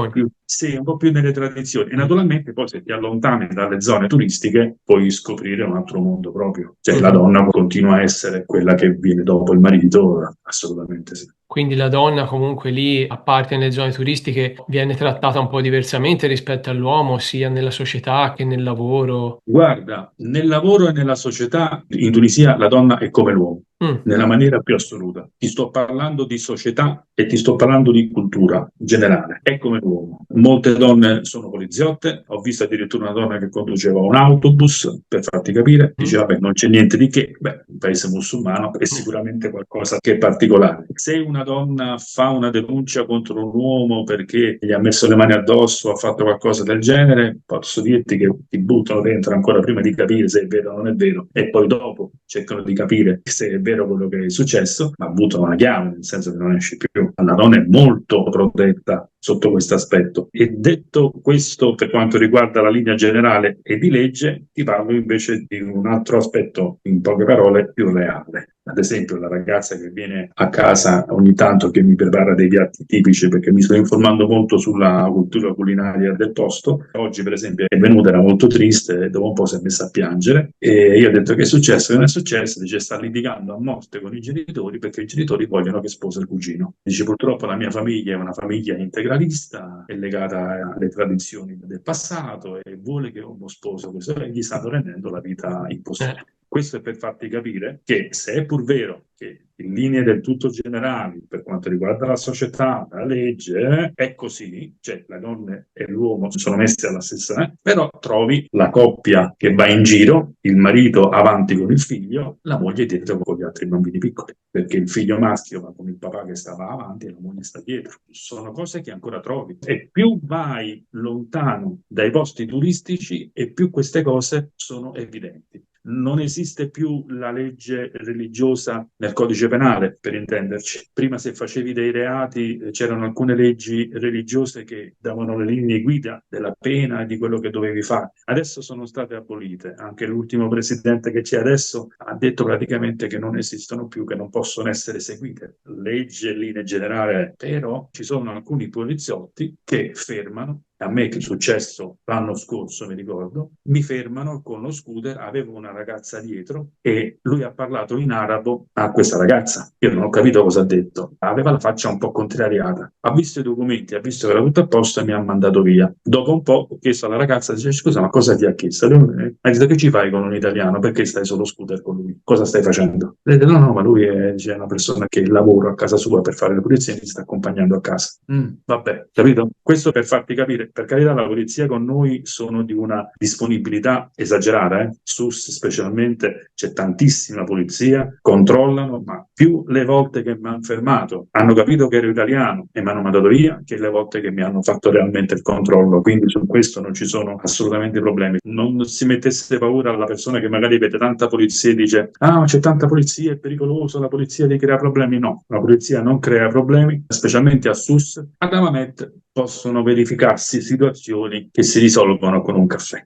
Un po' più nelle tradizioni. E naturalmente poi se ti allontani dalle zone turistiche puoi scoprire un altro mondo proprio. Cioè la donna continua a essere quella che viene dopo il marito, assolutamente sì. Quindi la donna comunque lì, a parte nelle zone turistiche, viene trattata un po' diversamente rispetto all'uomo, sia nella società che nel lavoro. Guarda, nel lavoro e nella società in Tunisia la donna è come l'uomo, nella maniera più assoluta. Ti sto parlando di società e ti sto parlando di cultura generale. È come l'uomo. Molte donne sono poliziotte, ho visto addirittura una donna che conduceva un autobus, per farti capire, diceva, beh, non c'è niente di che, beh, un paese musulmano è sicuramente qualcosa che è particolare. Se una donna fa una denuncia contro un uomo perché gli ha messo le mani addosso o ha fatto qualcosa del genere, posso dirti che ti buttano dentro ancora prima di capire se è vero o non è vero, e poi dopo cercano di capire se è vero quello che è successo, ma buttano una chiave, nel senso che non esce più. La donna è molto protetta sotto questo aspetto. E detto questo, per quanto riguarda la linea generale e di legge, ti parlo invece di un altro aspetto, in poche parole, più reale. Ad esempio, la ragazza che viene a casa ogni tanto che mi prepara dei piatti tipici, perché mi sto informando molto sulla cultura culinaria del posto. Oggi, per esempio, è venuta, era molto triste, e dopo un po' si è messa a piangere. E io ho detto: che è successo? Che non è successo? Dice: sta litigando a morte con i genitori perché i genitori vogliono che sposa il cugino. Dice: purtroppo la mia famiglia è una famiglia integralista, è legata alle tradizioni del passato e vuole che uno sposo questo, e gli stanno rendendo la vita impossibile. Questo è per farti capire che, se è pur vero che in linee del tutto generali, per quanto riguarda la società, la legge, è così, cioè la donna e l'uomo sono messi alla stessa, però trovi la coppia che va in giro, il marito avanti con il figlio, la moglie dietro con gli altri bambini piccoli, perché il figlio maschio va con il papà che stava avanti e la moglie sta dietro. Sono cose che ancora trovi. E più vai lontano dai posti turistici e più queste cose sono evidenti. Non esiste più la legge religiosa nel codice penale, per intenderci. Prima, se facevi dei reati, c'erano alcune leggi religiose che davano le linee guida della pena e di quello che dovevi fare. Adesso sono state abolite. Anche l'ultimo presidente che c'è adesso ha detto praticamente che non esistono più, che non possono essere seguite leggi e linee generali, però ci sono alcuni poliziotti che fermano. A me che è successo l'anno scorso, mi ricordo, mi fermano con lo scooter, avevo una ragazza dietro e lui ha parlato in arabo a questa ragazza. Io non ho capito cosa ha detto, aveva la faccia un po' contrariata. Ha visto i documenti, ha visto che era tutto a posto e mi ha mandato via. Dopo un po' ho chiesto alla ragazza, dice: scusa, ma cosa ti ha chiesto? Ha detto: che ci fai con un italiano? Perché stai sullo scooter con lui? Cosa stai facendo? Ha detto: no, ma lui è una persona che lavora a casa sua per fare le pulizie e mi sta accompagnando a casa. Vabbè, capito? Questo per farti capire. Per carità, la polizia con noi sono di una disponibilità esagerata, SUS specialmente, c'è tantissima polizia, controllano, ma più le volte che mi hanno fermato hanno capito che ero italiano e mi hanno mandato via, che le volte che mi hanno fatto realmente il controllo. Quindi su questo non ci sono assolutamente problemi. Non si mettesse paura alla persona che magari vede tanta polizia e dice: ah, c'è tanta polizia, è pericoloso, la polizia ti crea problemi. No, la polizia non crea problemi, specialmente a SUS. Ad Hammamet possono verificarsi situazioni che si risolvono con un caffè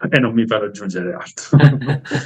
e non mi fa raggiungere altro.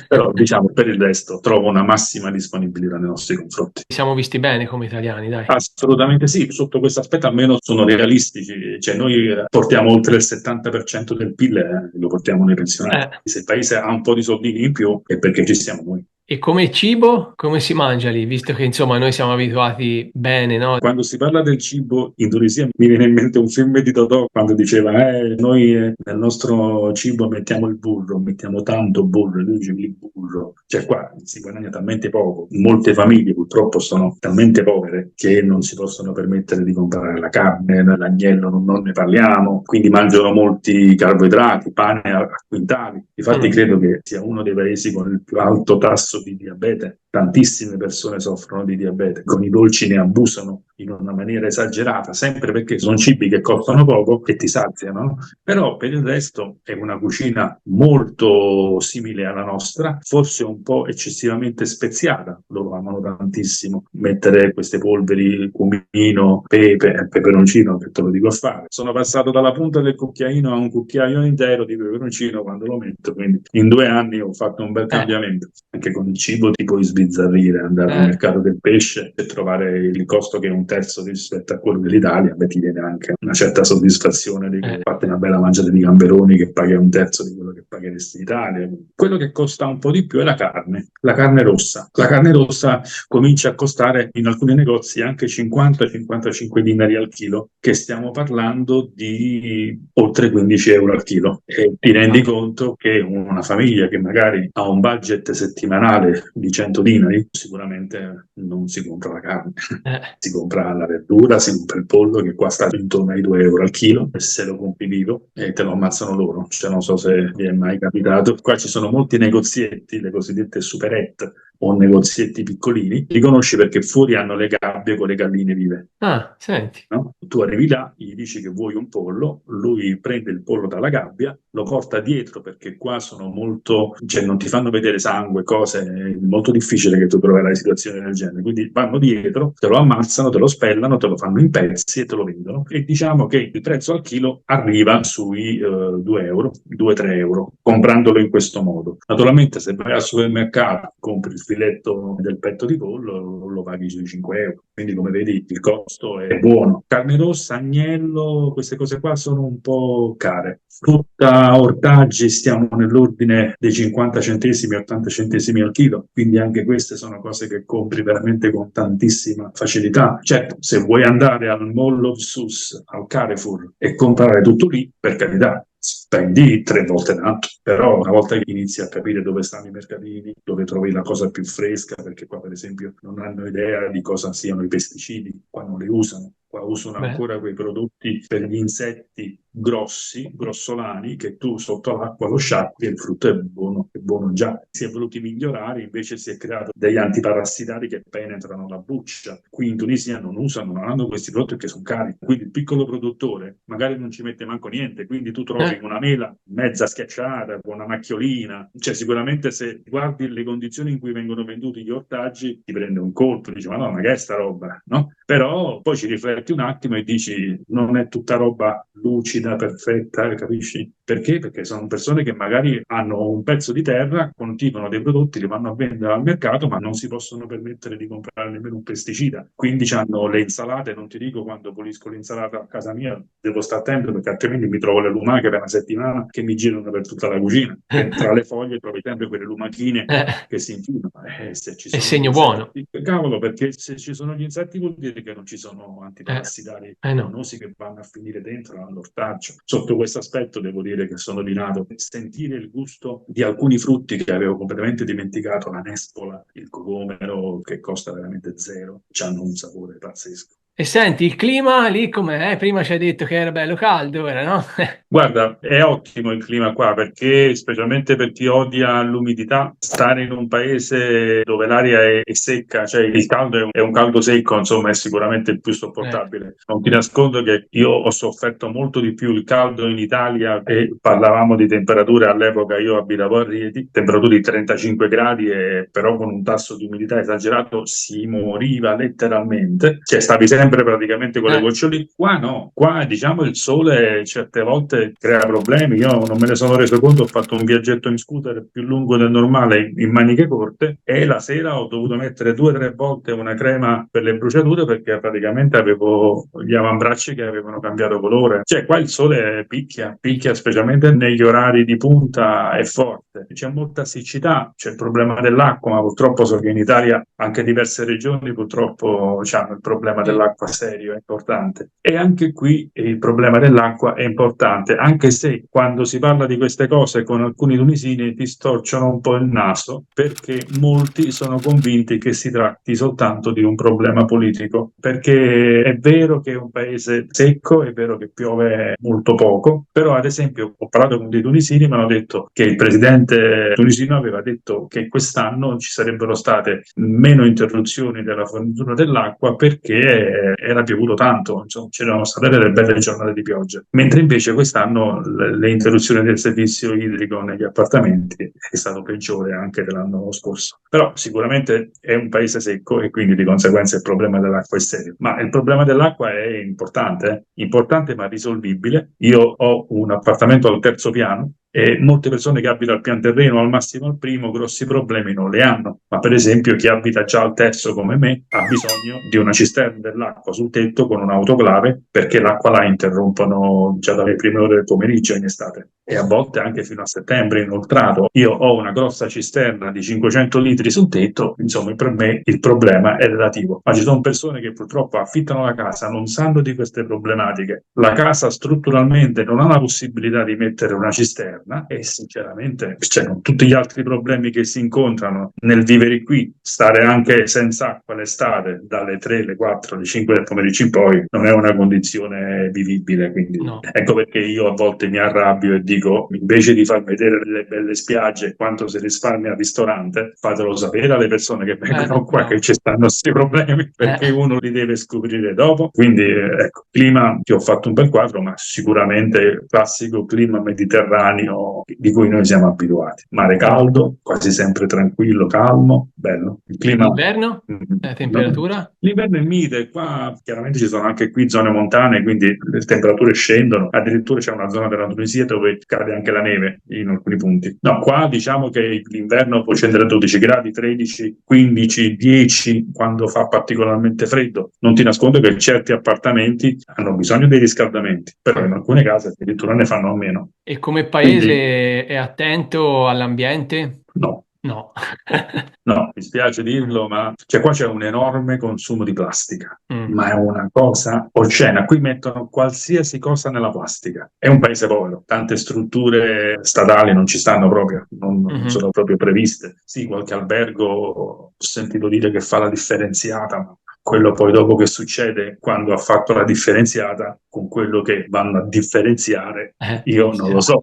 Però diciamo, per il resto trovo una massima disponibilità nei nostri confronti. Siamo visti bene come italiani, dai. Assolutamente sì, sotto questo aspetto almeno sono realistici, cioè noi portiamo oltre il 70% del PIL, lo portiamo nei pensionati. Se il paese ha un po' di soldini in più è perché ci siamo noi. E come cibo, come si mangia lì? Visto che insomma noi siamo abituati bene, no? Quando si parla del cibo in Tunisia mi viene in mente un film di Totò quando diceva noi nel nostro cibo mettiamo il burro, mettiamo tanto burro, e lui dice il burro. Cioè qua si guadagna talmente poco, molte famiglie purtroppo sono talmente povere che non si possono permettere di comprare la carne, l'agnello non ne parliamo, quindi mangiano molti carboidrati, pane a quintali. Infatti credo che sia uno dei paesi con il più alto tasso di diabete. Tantissime persone soffrono di diabete, con i dolci ne abusano in una maniera esagerata, sempre perché sono cibi che costano poco e ti saziano, però per il resto è una cucina molto simile alla nostra, forse un po' eccessivamente speziata, loro amano tantissimo mettere queste polveri, cumino, pepe, peperoncino, che te lo dico a fare. Sono passato dalla punta del cucchiaino a un cucchiaio intero di peperoncino quando lo metto, quindi in 2 anni ho fatto un bel cambiamento. Anche con il cibo ti puoi sbizzarrire, andare al mercato del pesce e trovare il costo che è 1/3 rispetto a quello dell'Italia, beh, ti viene anche una certa soddisfazione di fate una bella mangiata di gamberoni che paghi 1/3 di quello che pagheresti in Italia. Quello che costa un po' di più è la carne rossa. La carne rossa comincia a costare in alcuni negozi anche 50-55 dinari al chilo, che stiamo parlando di oltre 15 euro al chilo. E ti rendi conto che una famiglia che magari ha un budget settimanale di 100 dinari, sicuramente non si compra la carne, si compra la verdura, si compra il pollo che qua sta intorno ai 2 euro al chilo e se lo compri vivo te lo ammazzano loro. Cioè, non so se vi è mai capitato, qua ci sono molti negozietti, le cosiddette superette o negozietti piccolini, li conosci perché fuori hanno le gabbie con le galline vive. Ah, senti. No? Tu arrivi là, gli dici che vuoi un pollo, lui prende il pollo dalla gabbia, lo porta dietro perché qua sono molto, cioè non ti fanno vedere sangue, cose, è molto difficile che tu troverai situazioni del genere, quindi vanno dietro, te lo ammazzano, te lo spellano, te lo fanno in pezzi e te lo vendono e diciamo che il prezzo al chilo arriva sui 2 euro, 2-3 euro, comprandolo in questo modo. Naturalmente se vai al supermercato, compri il filetto del petto di pollo, lo paghi sui 5 euro, quindi come vedi il costo è buono. Carne rossa, agnello, queste cose qua sono un po' care. Frutta, ortaggi, stiamo nell'ordine dei 50 centesimi, 80 centesimi al chilo, quindi anche queste sono cose che compri veramente con tantissima facilità. Certo, se vuoi andare al Mall of Sus, al Carrefour e comprare tutto lì, per carità, spendi 3 volte tanto, però una volta che inizi a capire dove stanno i mercatini, dove trovi la cosa più fresca, perché qua per esempio non hanno idea di cosa siano i pesticidi, qua non li usano, qua usano ancora quei prodotti per gli insetti grossi, grossolani, che tu sotto l'acqua lo sciacqui e il frutto è buono già. Si è voluti migliorare, invece si è creato degli antiparassitari che penetrano la buccia. Qui in Tunisia non hanno questi prodotti che sono cari, quindi il piccolo produttore magari non ci mette manco niente, quindi tu trovi una mela mezza schiacciata con una macchiolina, cioè sicuramente se guardi le condizioni in cui vengono venduti gli ortaggi ti prende un colpo, dici ma no, ma che è sta roba, no? Però poi ci rifletti un attimo e dici non è tutta roba lucida, perfetta, capisci? Perché? Perché sono persone che magari hanno un pezzo di terra, coltivano dei prodotti, li vanno a vendere al mercato, ma non si possono permettere di comprare nemmeno un pesticida. Quindi hanno le insalate, non ti dico quando pulisco l'insalata a casa mia, devo stare attento perché altrimenti mi trovo le lumache per una settimana che mi girano per tutta la cucina. E tra le foglie trovi sempre quelle lumachine che si infilano. Se ci sono è segno insetti, buono. cavolo, perché se ci sono gli insetti vuol dire che non ci sono antiparassitari dannosi che vanno a finire dentro all'ortaggio. Sotto questo aspetto devo dire che sono rinato. Sentire il gusto di alcuni frutti che avevo completamente dimenticato, la nespola, il cocomero, che costa veramente zero, hanno un sapore pazzesco. E senti, il clima lì com'è? Prima ci hai detto che era bello caldo, ora no? Guarda, è ottimo il clima qua perché, specialmente per chi odia l'umidità, stare in un paese dove l'aria è secca, cioè il caldo è un caldo secco, insomma, è sicuramente il più sopportabile. Non ti nascondo che io ho sofferto molto di più il caldo in Italia e parlavamo di temperature all'epoca, io abitavo a Rieti, temperature di 35 gradi e però con un tasso di umidità esagerato si moriva letteralmente, cioè stavi sempre sempre praticamente con le gocciole. Qua no, qua diciamo il sole certe volte crea problemi. Io non me ne sono reso conto, ho fatto un viaggetto in scooter più lungo del normale in maniche corte e la sera ho dovuto mettere 2 o 3 volte una crema per le bruciature perché praticamente avevo gli avambracci che avevano cambiato colore. Cioè qua il sole picchia specialmente negli orari di punta, è forte. C'è molta siccità, c'è il problema dell'acqua, ma purtroppo so che in Italia anche diverse regioni purtroppo hanno il problema dell'acqua serio, è importante. E anche qui il problema dell'acqua è importante, anche se quando si parla di queste cose con alcuni tunisini ti storciano un po' il naso, perché molti sono convinti che si tratti soltanto di un problema politico, perché è vero che è un paese secco, è vero che piove molto poco, però ad esempio ho parlato con dei tunisini, mi hanno detto che il presidente tunisino aveva detto che quest'anno ci sarebbero state meno interruzioni della fornitura dell'acqua perché era piovuto tanto, insomma c'erano state delle belle giornate di pioggia, mentre invece quest'anno le interruzioni del servizio idrico negli appartamenti è stato peggiore anche dell'anno scorso. Però sicuramente è un paese secco e quindi di conseguenza il problema dell'acqua è serio, ma il problema dell'acqua è importante ma risolvibile. Io ho un appartamento al 3° piano e molte persone che abitano al pian terreno, al massimo al primo, grossi problemi non le hanno, ma per esempio chi abita già al terzo come me ha bisogno di una cisterna dell'acqua sul tetto con un'autoclave perché l'acqua la interrompono già dalle prime ore del pomeriggio in estate e a volte anche fino a settembre inoltrato. Io ho una grossa cisterna di 500 litri sul tetto, insomma per me il problema è relativo, ma ci sono persone che purtroppo affittano la casa, non sanno di queste problematiche, la casa strutturalmente non ha la possibilità di mettere una cisterna e sinceramente con tutti gli altri problemi che si incontrano nel vivere qui, stare anche senza acqua l'estate dalle 3, le 4, le 5 del pomeriggio in poi non è una condizione vivibile, quindi no. Ecco perché io a volte mi arrabbio e dico invece di far vedere le belle spiagge quanto si risparmia al ristorante, fatelo sapere alle persone che vengono qua che ci stanno questi problemi perché uno li deve scoprire dopo. Quindi ecco, clima, ti ho fatto un bel quadro, ma sicuramente classico clima mediterraneo di cui noi siamo abituati. Mare caldo, quasi sempre tranquillo, calmo, bello. Il clima... L'inverno? La temperatura? L'inverno è mite, qua chiaramente ci sono anche qui zone montane, quindi le temperature scendono, addirittura c'è una zona della Tunisia dove cade anche la neve in alcuni punti. No, qua diciamo che l'inverno può scendere a 12 gradi, 13, 15, 10 quando fa particolarmente freddo. Non ti nascondo che certi appartamenti hanno bisogno dei riscaldamenti, però in alcune case addirittura ne fanno a meno. E come paese è attento all'ambiente? No. No. No, mi spiace dirlo, ma qua c'è un enorme consumo di plastica, ma è una cosa oscena. Qui mettono qualsiasi cosa nella plastica. È un paese povero, tante strutture statali non ci stanno proprio, non sono proprio previste. Sì, qualche albergo ho sentito dire che fa la differenziata, ma quello poi dopo che succede quando ha fatto la differenziata con quello che vanno a differenziare, io non lo so.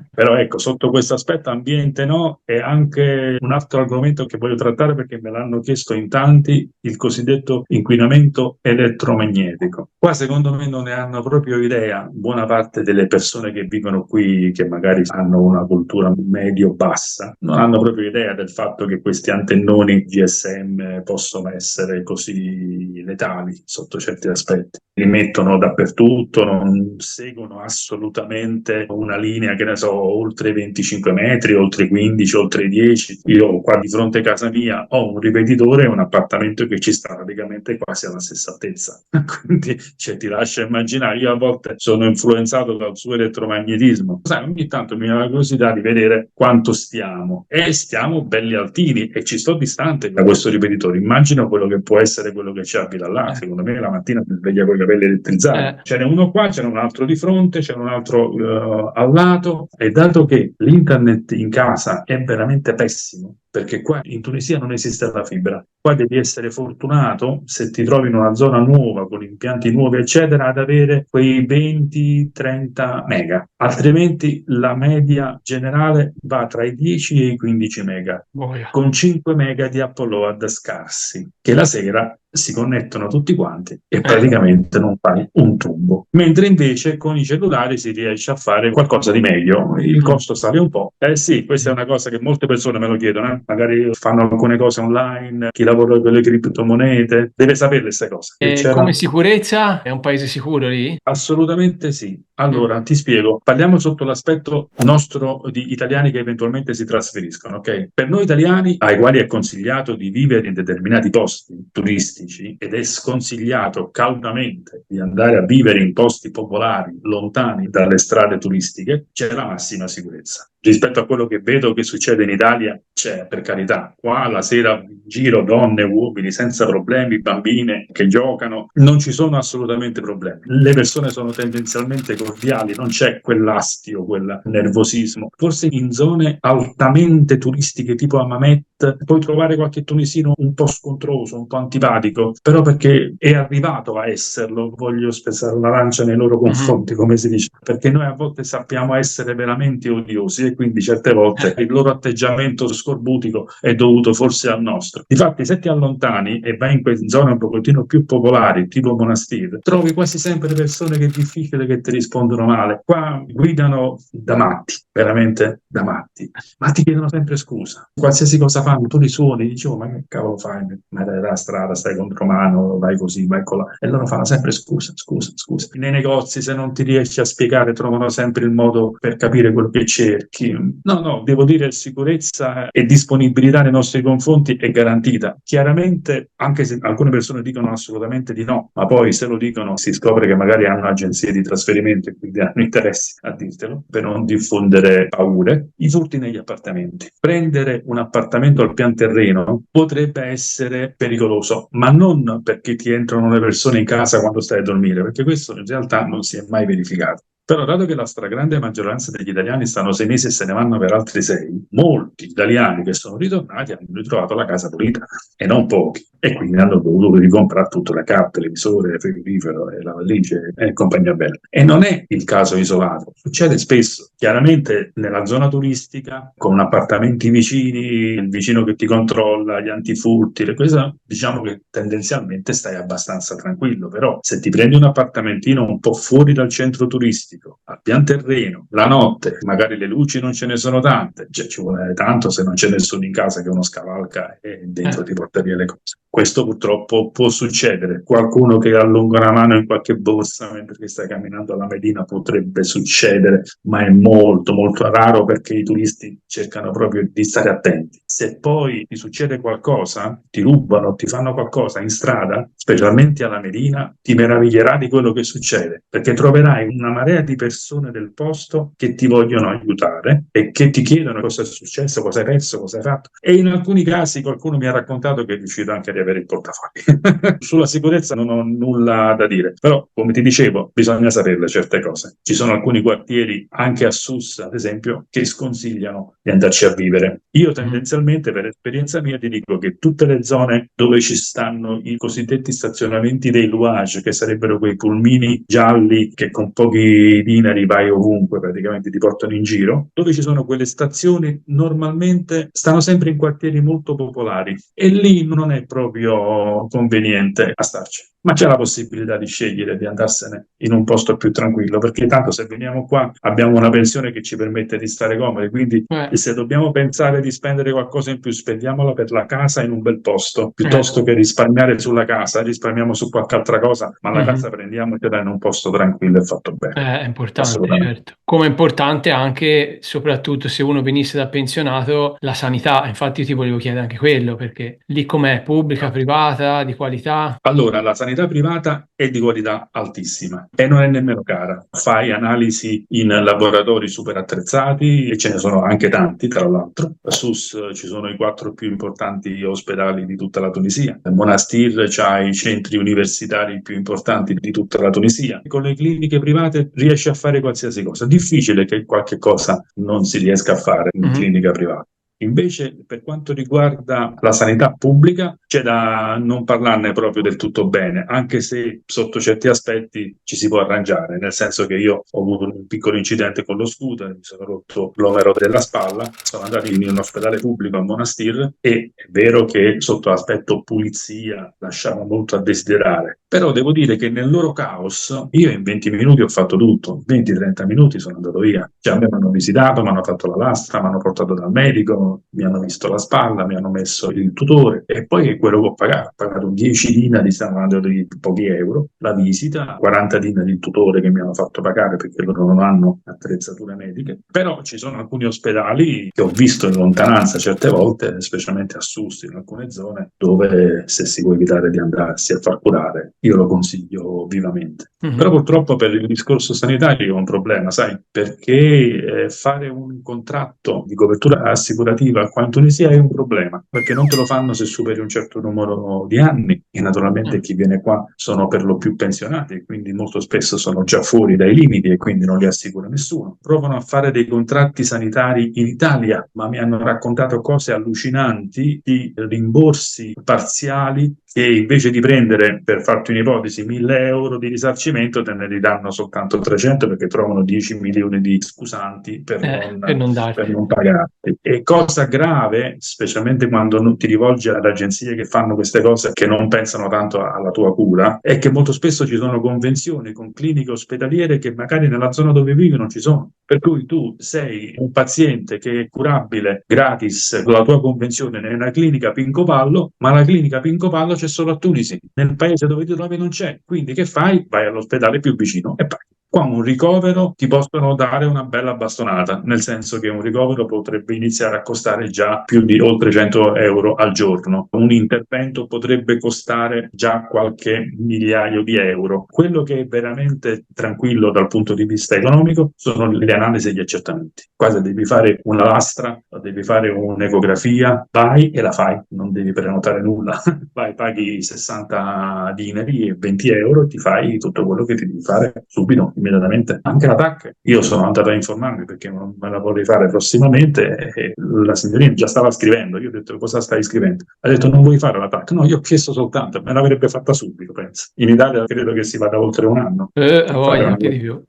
Però ecco, sotto questo aspetto ambiente no, e anche un altro argomento che voglio trattare perché me l'hanno chiesto in tanti, il cosiddetto inquinamento elettromagnetico. Qua secondo me non ne hanno proprio idea buona parte delle persone che vivono qui, che magari hanno una cultura medio-bassa, non hanno proprio idea del fatto che questi antennoni GSM possono essere così letali sotto certi aspetti. Li mettono dappertutto, non seguono assolutamente una linea che ne so, oltre 25 metri, oltre 15, oltre 10. Io qua di fronte a casa mia ho un ripetitore e un appartamento che ci sta praticamente quasi alla stessa altezza. Quindi ti lascia immaginare, io a volte sono influenzato dal suo elettromagnetismo. Sai, ogni tanto mi viene la curiosità di vedere quanto stiamo. E stiamo belli altini e ci sto distante da questo ripetitore. Immagino quello che può essere quello che ci abita là. Secondo me la mattina si sveglia con i capelli elettrizzati. Ce n'è uno qua, ce n'è un altro di fronte, ce n'è un altro al lato. E dato che l'internet in casa è veramente pessimo, perché qua in Tunisia non esiste la fibra, qua devi essere fortunato se ti trovi in una zona nuova con impianti nuovi eccetera ad avere quei 20-30 mega, altrimenti la media generale va tra i 10 e i 15 mega, con 5 mega di upload scarsi che la sera si connettono tutti quanti e praticamente non fai un tubo, mentre invece con i cellulari si riesce a fare qualcosa di meglio, il costo sale un po'. Sì, questa è una cosa che molte persone me lo chiedono, magari fanno alcune cose online, chi lavora con le criptomonete, deve sapere queste cose. E come sicurezza è un paese sicuro lì? Assolutamente sì. Allora, ti spiego. Parliamo sotto l'aspetto nostro di italiani che eventualmente si trasferiscono, ok? Per noi italiani, ai quali è consigliato di vivere in determinati posti turistici ed è sconsigliato caldamente di andare a vivere in posti popolari, lontani dalle strade turistiche, c'è la massima sicurezza. Rispetto a quello che vedo che succede in Italia, c'è, per carità, qua la sera in giro donne, uomini senza problemi, bambine che giocano, non ci sono assolutamente problemi. Le persone sono tendenzialmente cordiali, non c'è quell'astio, quel nervosismo. Forse in zone altamente turistiche tipo Hammamet puoi trovare qualche tunisino un po' scontroso, un po' antipatico, però perché è arrivato a esserlo, voglio spezzare una lancia nei loro confronti, come si dice, perché noi a volte sappiamo essere veramente odiosi e quindi certe volte il loro atteggiamento scorbutico è dovuto forse al nostro. Difatti, se ti allontani e vai in quelle zone un pochettino più popolari, tipo Monastir, trovi quasi sempre persone che è difficile che ti rispondono male. Qua guidano da matti, veramente da matti, ma ti chiedono sempre scusa. Qualsiasi cosa fanno, tu li suoni, dici, oh, ma che cavolo fai? Ma dai la strada, stai contro mano, vai così, vai con là. E loro fanno sempre scusa. Nei negozi, se non ti riesci a spiegare, trovano sempre il modo per capire quello che cerchi. No, devo dire, sicurezza e disponibilità nei nostri confronti è garantita. Chiaramente, anche se alcune persone dicono assolutamente di no, ma poi se lo dicono si scopre che magari hanno agenzie di trasferimento e quindi hanno interesse a dirtelo, per non diffondere paure. I furti negli appartamenti. Prendere un appartamento al pian terreno potrebbe essere pericoloso, ma non perché ti entrano le persone in casa quando stai a dormire, perché questo in realtà non si è mai verificato. Però dato che la stragrande maggioranza degli italiani stanno 6 mesi e se ne vanno per altri 6, molti italiani che sono ritornati hanno ritrovato la casa pulita, e non pochi, e quindi hanno dovuto ricomprare tutto, la carta, televisore, frigorifero, e lavatrice e compagnia bella. E non è il caso isolato, succede spesso. Chiaramente nella zona turistica, con appartamenti vicini, il vicino che ti controlla, gli antifurti, le cose, diciamo che tendenzialmente stai abbastanza tranquillo, però se ti prendi un appartamentino un po' fuori dal centro turistico, a pian terreno, la notte, magari le luci non ce ne sono tante, cioè ci vuole tanto se non c'è nessuno in casa che uno scavalca e dentro ti porta via le cose. Questo purtroppo può succedere. Qualcuno che allunga una mano in qualche borsa mentre stai camminando alla Medina potrebbe succedere, ma è molto molto raro perché i turisti cercano proprio di stare attenti. Se poi ti succede qualcosa, ti rubano, ti fanno qualcosa in strada, specialmente alla Medina, ti meraviglierà di quello che succede, perché troverai una marea di persone del posto che ti vogliono aiutare e che ti chiedono cosa è successo, cosa hai perso, cosa hai fatto, e in alcuni casi qualcuno mi ha raccontato che è riuscito anche a riavere il portafogli. Sulla sicurezza non ho nulla da dire, però come ti dicevo bisogna saperle certe cose. Ci sono alcuni quartieri, anche a Sousse ad esempio, che sconsigliano di andarci a vivere. Io tendenzialmente, per esperienza mia, ti dico che tutte le zone dove ci stanno i cosiddetti stazionamenti dei louage, che sarebbero quei pulmini gialli che con pochi dinari vai ovunque, praticamente ti portano in giro, dove ci sono quelle stazioni, normalmente stanno sempre in quartieri molto popolari e lì non è proprio conveniente a starci. Ma c'è la possibilità di scegliere di andarsene in un posto più tranquillo, perché tanto se veniamo qua abbiamo una pensione che ci permette di stare comodi, quindi se dobbiamo pensare di spendere qualcosa in più, spendiamola per la casa in un bel posto, piuttosto che risparmiare sulla casa, risparmiamo su qualche altra cosa, ma la casa prendiamocela in un posto tranquillo e fatto bene. È importante, certo. Come è importante anche, soprattutto se uno venisse da pensionato, la sanità. Infatti io ti volevo chiedere anche quello, perché lì com'è? Pubblica, privata, di qualità? Allora, la sanità privata è di qualità altissima e non è nemmeno cara. Fai analisi in laboratori super attrezzati e ce ne sono anche tanti, tra l'altro. A Sousse ci sono i 4 più importanti ospedali di tutta la Tunisia. A Monastir c'ha i centri universitari più importanti di tutta la Tunisia. Con le cliniche private riesci a fare qualsiasi cosa. Difficile che qualche cosa non si riesca a fare in clinica privata. Invece, per quanto riguarda la sanità pubblica, c'è da non parlarne proprio del tutto bene, anche se sotto certi aspetti ci si può arrangiare, nel senso che io ho avuto un piccolo incidente con lo scooter, mi sono rotto l'omero della spalla, sono andato in un ospedale pubblico a Monastir e è vero che sotto l'aspetto pulizia lasciava molto a desiderare, però devo dire che nel loro caos io in 20 minuti ho fatto tutto, 20-30 minuti sono andato via, cioè a me mi hanno visitato, mi hanno fatto la lastra, mi hanno portato dal medico, mi hanno visto la spalla, mi hanno messo il tutore e poi è quello che ho pagato 10 dinari, stiamo parlando di pochi euro, la visita, 40 dinari il tutore che mi hanno fatto pagare perché loro non hanno attrezzature mediche, però ci sono alcuni ospedali che ho visto in lontananza certe volte, specialmente a Susti in alcune zone, dove se si può evitare di andarsi a far curare, io lo consiglio vivamente. Però purtroppo per il discorso sanitario è un problema, sai, perché fare un contratto di copertura assicurativa qua in Tunisia è un problema, perché non te lo fanno se superi un certo numero di anni e naturalmente chi viene qua sono per lo più pensionati e quindi molto spesso sono già fuori dai limiti e quindi non li assicura nessuno. Provano a fare dei contratti sanitari in Italia, ma mi hanno raccontato cose allucinanti di rimborsi parziali che invece di prendere, per farti un'ipotesi, 1.000 euro di risarcimento, te ne ridanno soltanto 300 perché trovano 10 milioni di scusanti per non pagarti. E cosa grave, specialmente quando non ti rivolgi alle agenzie che fanno queste cose, che non pensano tanto alla tua cura, è che molto spesso ci sono convenzioni con cliniche ospedaliere che magari nella zona dove vivi non ci sono. Per cui tu sei un paziente che è curabile gratis con la tua convenzione nella clinica Pinco Pallo, ma la clinica Pinco Pallo c'è solo a Tunisi, nel paese dove ti trovi non c'è, quindi che fai? Vai all'ospedale più vicino e paghi. Qua un ricovero ti possono dare una bella bastonata, nel senso che un ricovero potrebbe iniziare a costare già più di oltre 100 euro al giorno. Un intervento potrebbe costare già qualche migliaio di euro. Quello che è veramente tranquillo dal punto di vista economico sono le analisi e gli accertamenti. Qua se devi fare una lastra, devi fare un'ecografia, vai e la fai, non devi prenotare nulla. Vai, paghi 60 dinari e 20 euro e ti fai tutto quello che ti devi fare subito, immediatamente. Anche la TAC, io sono andato a informarmi perché non me la vorrei fare prossimamente e la signorina già stava scrivendo. Io ho detto: cosa stai scrivendo? Ha detto: non vuoi fare la TAC? No, io ho chiesto soltanto, me l'avrebbe fatta subito, penso. In Italia credo che si vada oltre un anno. Anche di più.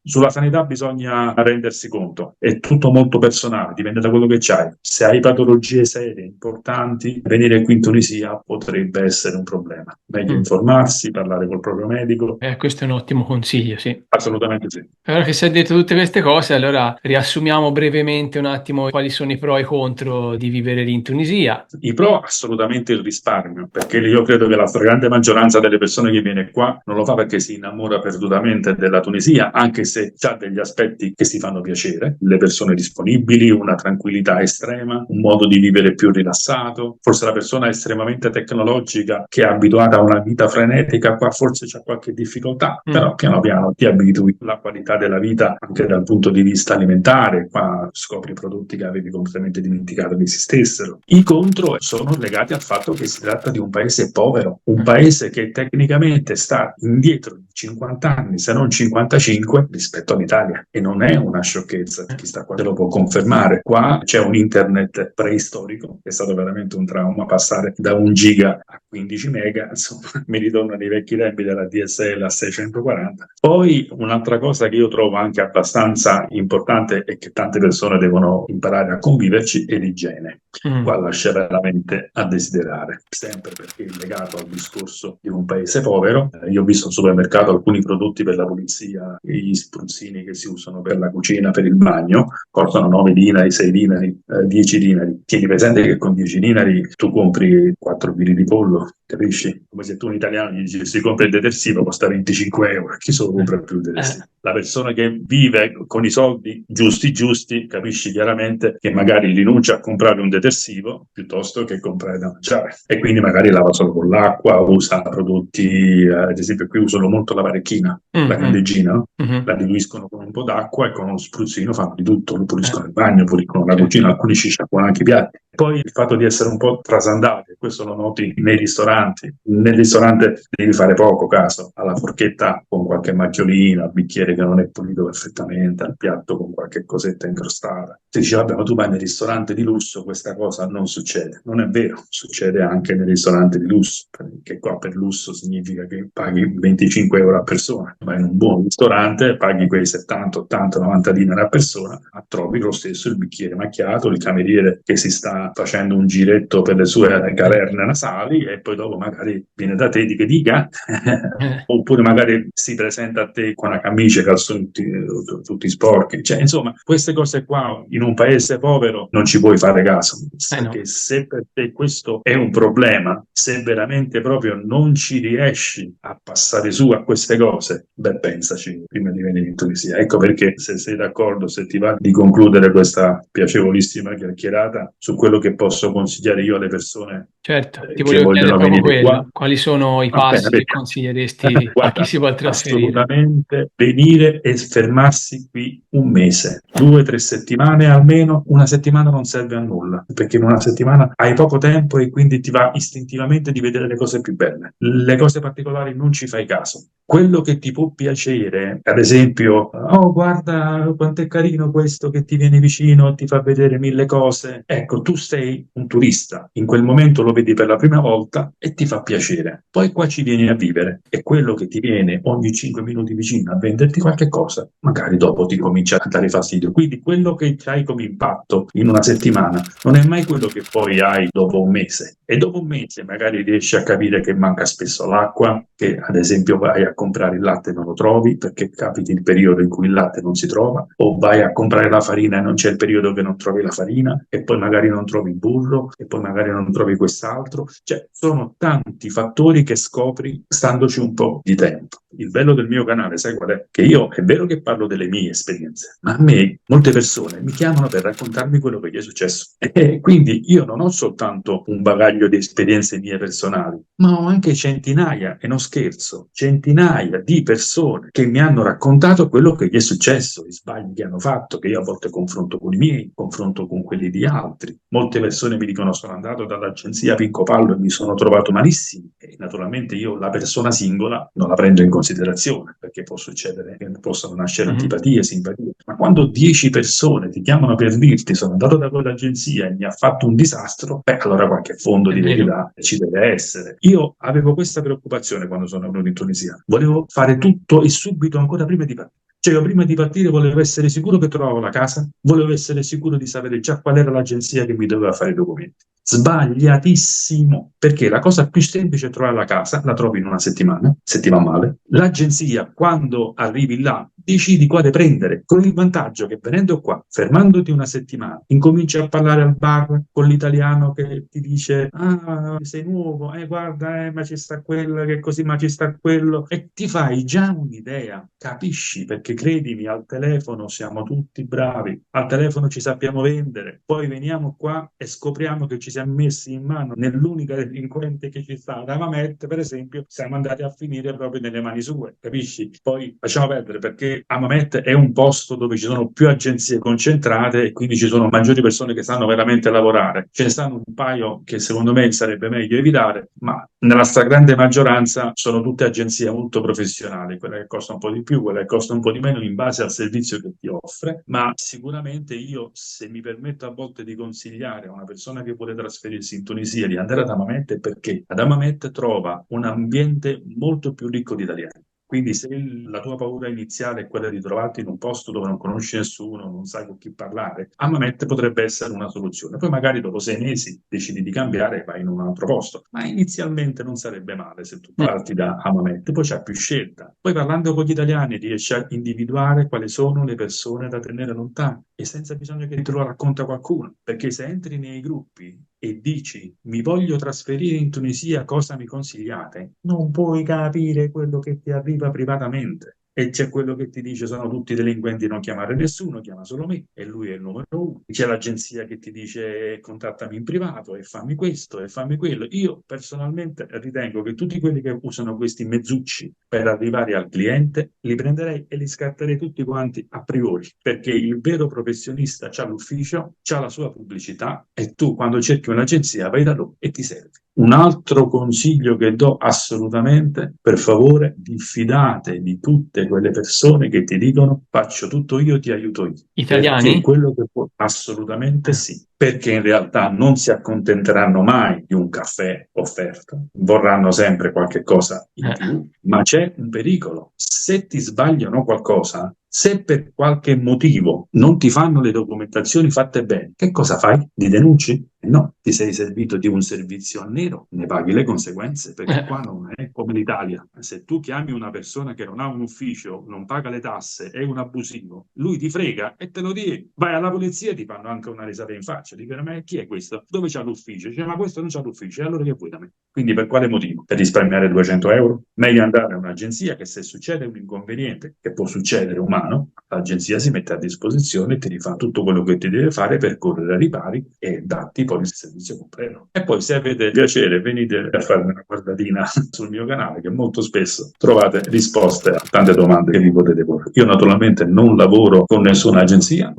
Sulla sanità bisogna rendersi conto, è tutto molto personale, dipende da quello che c'hai. Se hai patologie serie, importanti, venire qui in Tunisia potrebbe essere un problema. Meglio informarsi, parlare col proprio medico. Questo è un ottimo consiglio, sì. Assolutamente sì. Allora che si è detto tutte queste cose, allora riassumiamo brevemente un attimo quali sono i pro e i contro di vivere lì in Tunisia. I pro assolutamente il risparmio, perché io credo che la stragrande maggioranza delle persone che viene qua non lo fa perché si innamora perdutamente della Tunisia, anche se ha degli aspetti che si fanno piacere, le persone disponibili, una tranquillità estrema, un modo di vivere più rilassato. Forse la persona estremamente tecnologica che è abituata a una vita frenetica qua forse c'ha qualche difficoltà, però piano piano ti abitui. La qualità della vita anche dal punto di vista alimentare, qua scopri prodotti che avevi completamente dimenticato che esistessero. I contro sono legati al fatto che si tratta di un paese povero, un paese che tecnicamente sta indietro di 50 anni, se non 55, rispetto all'Italia, e non è una sciocchezza, chi sta qua te lo può confermare. Qua c'è un internet preistorico, è stato veramente un trauma passare da 1 giga a 15 mega, insomma, mi ritornano i vecchi tempi della DSL a 640. Poi un'altra cosa che io trovo anche abbastanza importante e che tante persone devono imparare a conviverci è l'igiene. Qua lascia veramente a desiderare, sempre perché è legato al discorso di un paese povero. Io ho visto al supermercato alcuni prodotti per la pulizia, gli spruzzini che si usano per la cucina, per il bagno, costano 9 dinari, 6 dinari, 10 dinari. Tieni presente che con 10 dinari tu compri 4 kg di pollo, capisci? Come se tu un italiano gli dici: si compra il detersivo, costa 25 euro, chi se lo compra più il detersivo? La persona che vive con i soldi giusti, capisci chiaramente che magari rinuncia a comprare un detersivo piuttosto che comprare da mangiare, e quindi magari lava solo con l'acqua, usa prodotti, ad esempio qui usano molto la varecchina, la candeggina, no? La diluiscono con un po' d'acqua e con uno spruzzino fanno di tutto, lo puliscono il bagno, puliscono la cucina, alcuni ci sciacquano anche i piatti. Poi il fatto di essere un po' trasandati, questo lo noti nei ristoranti. Nel ristorante devi fare poco caso alla forchetta con qualche macchiolina, al bicchiere che non è pulito perfettamente, al piatto con qualche cosetta incrostata. Si dice: vabbè, ma tu vai nel ristorante di lusso, questa cosa non succede. Non è vero, succede anche nel ristorante di lusso, perché qua per lusso significa che paghi 25 euro a persona, ma in un buon ristorante paghi quei 70, 80, 90 dinari a persona, ma trovi lo stesso il bicchiere macchiato, il cameriere che si sta sta facendo un giretto per le sue caverne nasali e poi dopo magari viene da te che dica oppure magari si presenta a te con una camicia e calzoni tutti sporchi. Cioè, insomma, queste cose qua in un paese povero non ci puoi fare caso, perché se per te questo è un problema, se veramente proprio non ci riesci a passare su a queste cose, beh, pensaci prima di venire in Tunisia. Ecco perché, se sei d'accordo, se ti va di concludere questa piacevolissima chiacchierata su quello che posso consigliare io alle persone Certo, ti che volevo chiedere vogliono proprio venire quello. qua. Quali sono i passi che consiglieresti a chi Guarda, si vuole trasferire? assolutamente venire e fermarsi qui un mese, 2 o 3 settimane almeno. Una settimana non serve a nulla, perché in una settimana hai poco tempo e quindi ti va istintivamente di vedere le cose più belle. Le cose particolari non ci fai caso. Quello che ti può piacere, ad esempio, oh guarda quanto è carino questo che ti viene vicino, ti fa vedere 1000 cose. Ecco, tu sei un turista, in quel momento lo vedi per la prima volta e ti fa piacere. Poi qua ci vieni a vivere e quello che ti viene ogni 5 minuti vicino a venderti qualche cosa, magari dopo ti comincia a dare fastidio. Quindi quello che hai come impatto in una settimana non è mai quello che poi hai dopo un mese. E dopo un mese magari riesci a capire che manca spesso l'acqua, che ad esempio vai a comprare il latte e non lo trovi perché capiti il periodo in cui il latte non si trova, o vai a comprare la farina e non c'è il periodo che non trovi la farina, e poi magari non trovi il burro, e poi magari non trovi quest'altro. Cioè, sono tanti fattori che scopri standoci un po' di tempo. Il bello del mio canale, sai qual è? Che io è vero che parlo delle mie esperienze, ma a me molte persone mi chiamano per raccontarmi quello che gli è successo. E quindi io non ho soltanto un bagaglio di esperienze mie personali, ma ho anche centinaia, e non scherzo, centinaia di persone che mi hanno raccontato quello che gli è successo, gli sbagli che hanno fatto, che io a volte confronto con i miei, confronto con quelli di altri. Molte persone mi dicono: sono andato dall'agenzia Pinco Pallo e mi sono trovato malissimo. E naturalmente io la persona singola non la prendo in considerazione, perché può succedere che possano nascere antipatie, simpatie. Ma quando 10 persone ti chiamano per dirti: sono andato da quell'agenzia e mi ha fatto un disastro, beh, allora qualche fondo di verità ci deve essere. Io avevo questa preoccupazione quando sono venuto in Tunisia. Volevo fare tutto e subito, ancora prima di partire. Cioè, io prima di partire volevo essere sicuro che trovavo la casa, volevo essere sicuro di sapere già qual era l'agenzia che mi doveva fare i documenti. Sbagliatissimo, perché la cosa più semplice è trovare la casa, la trovi in una settimana, se ti va male. L'agenzia, quando arrivi là, decidi quale prendere, con il vantaggio che venendo qua, fermandoti una settimana, incominci a parlare al bar con l'italiano che ti dice: ah, sei nuovo, guarda, ma ci sta quello, che così, ma ci sta quello, e ti fai già un'idea, capisci? Perché credimi, al telefono siamo tutti bravi, al telefono ci sappiamo vendere, poi veniamo qua e scopriamo che ci siamo messi in mano nell'unica delinquente che ci sta ad Hammamet, per esempio, siamo andati a finire proprio nelle mani sue, capisci? Poi lasciamo perdere, perché Hammamet è un posto dove ci sono più agenzie concentrate e quindi ci sono maggiori persone che sanno veramente lavorare. Ce ne stanno un paio che secondo me sarebbe meglio evitare, ma nella stragrande maggioranza sono tutte agenzie molto professionali, quella che costa un po' di più, quella che costa un po' di meno in base al servizio che ti offre. Ma sicuramente io, se mi permetto a volte di consigliare a una persona che vuole trasferirsi in Tunisia di andare ad Hammamet, è perché ad Hammamet trova un ambiente molto più ricco di italiani. Quindi se la tua paura iniziale è quella di trovarti in un posto dove non conosci nessuno, non sai con chi parlare, Hammamet potrebbe essere una soluzione. Poi magari dopo 6 mesi decidi di cambiare e vai in un altro posto. Ma inizialmente non sarebbe male se tu parti da Hammamet, poi c'è più scelta. Poi parlando con gli italiani riesci a individuare quali sono le persone da tenere lontane e senza bisogno che te lo racconta qualcuno. Perché se entri nei gruppi e dici: mi voglio trasferire in Tunisia, cosa mi consigliate? Non puoi capire quello che ti arriva privatamente. E c'è quello che ti dice: sono tutti delinquenti, non chiamare nessuno, chiama solo me, e lui è il numero uno. C'è l'agenzia che ti dice: contattami in privato e fammi questo e fammi quello. Io personalmente ritengo che tutti quelli che usano questi mezzucci per arrivare al cliente li prenderei e li scarterei tutti quanti a priori, perché il vero professionista c'ha l'ufficio, c'ha la sua pubblicità, e tu quando cerchi un'agenzia vai da loro e ti servi. Un altro consiglio che do assolutamente: per favore, diffidate di tutte quelle persone che ti dicono: faccio tutto io, ti aiuto io. Italiani? Perché quello che può, assolutamente sì. perché in realtà non si accontenteranno mai di un caffè offerto, vorranno sempre qualche cosa in più, ma c'è un pericolo. Se ti sbagliano qualcosa, se per qualche motivo non ti fanno le documentazioni fatte bene, che cosa fai? Li denunci? No, ti sei servito di un servizio a nero, ne paghi le conseguenze, perché qua non è come l'Italia. Se tu chiami una persona che non ha un ufficio, non paga le tasse, è un abusivo, lui ti frega e te lo dici, vai alla polizia e ti fanno anche una risata in faccia, dicono, ma chi è questo? Dove c'ha l'ufficio? Dice, ma questo non c'ha l'ufficio, e allora che vuoi da me? Quindi per quale motivo? Per risparmiare 200 euro? Meglio andare a un'agenzia che se succede un inconveniente, che può succedere umano, l'agenzia si mette a disposizione e ti rifà tutto quello che ti deve fare per correre ai ripari e darti poi il servizio completo. E poi se avete piacere venite a farmi una guardatina sul mio canale, che molto spesso trovate risposte a tante domande che vi potete porre. Io naturalmente non lavoro con nessuna agenzia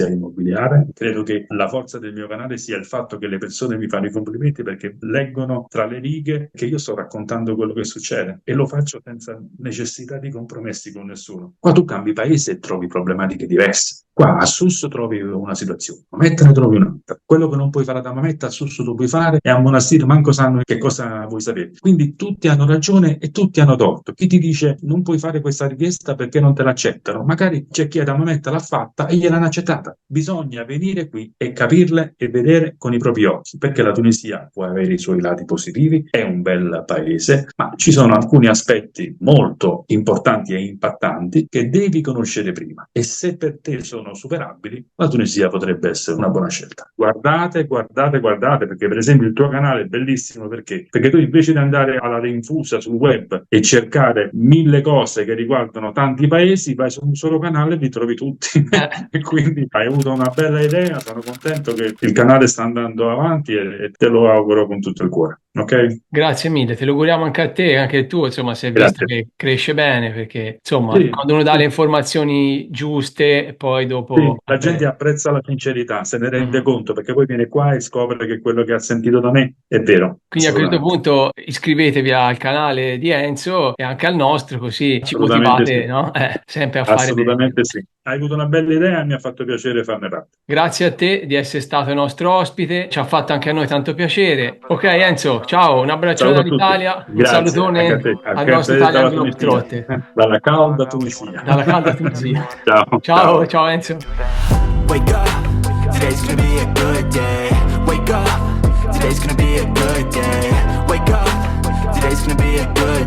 immobiliare. Credo che la forza del mio canale sia il fatto che le persone mi fanno i complimenti perché leggono tra le righe che io sto raccontando quello che succede e lo faccio senza necessità di compromessi con nessuno. Qua tu cambi paese e trovi problematiche diverse. Qua a Susso trovi una situazione, a Mametta ne trovi un'altra. Quello che non puoi fare da Mametta a Susso lo puoi fare e a Monastir manco sanno che cosa vuoi sapere. Quindi tutti hanno ragione e tutti hanno torto. Chi ti dice non puoi fare questa richiesta perché non te l'accettano, magari c'è chi da Mametta l'ha fatta e gliel'hanno accettata. Bisogna venire qui e capirle e vedere con i propri occhi, perché la Tunisia può avere i suoi lati positivi, è un bel paese, ma ci sono alcuni aspetti molto importanti e impattanti che devi conoscere prima e se per te sono superabili, la Tunisia potrebbe essere una buona scelta. Guardate, perché per esempio il tuo canale è bellissimo perché tu invece di andare alla rinfusa sul web e cercare 1000 cose che riguardano tanti paesi, vai su un solo canale e li trovi tutti. E quindi hai avuto una bella idea, sono contento che il canale sta andando avanti e te lo auguro con tutto il cuore. Ok? Grazie mille, te lo auguriamo anche a te, anche tu, insomma, si è visto che cresce bene, perché insomma, Sì, quando uno dà le informazioni giuste, poi dopo... sì, la gente apprezza la sincerità, se ne rende conto, perché poi viene qua e scopre che quello che ha sentito da me è vero. Quindi a questo punto iscrivetevi al canale di Enzo e anche al nostro, così ci Assolutamente motivate, sì. no? Sempre a fare bene. Assolutamente sì. Hai avuto una bella idea e mi ha fatto piacere farne parte. Grazie a te di essere stato nostro ospite, ci ha fatto anche a noi tanto piacere. Ok Enzo, ciao, un abbraccione Ciao a tutti. dall'Italia, un Grazie, anche a salutone te. al nostro Italian Dalla Globetrotter, Dalla calda Tunisia. dalla calda Tunisia. Ciao. Ciao, ciao Enzo. Wake up, today's gonna be a good day. Wake up, today's gonna be a good day. Wake up, today's gonna be a good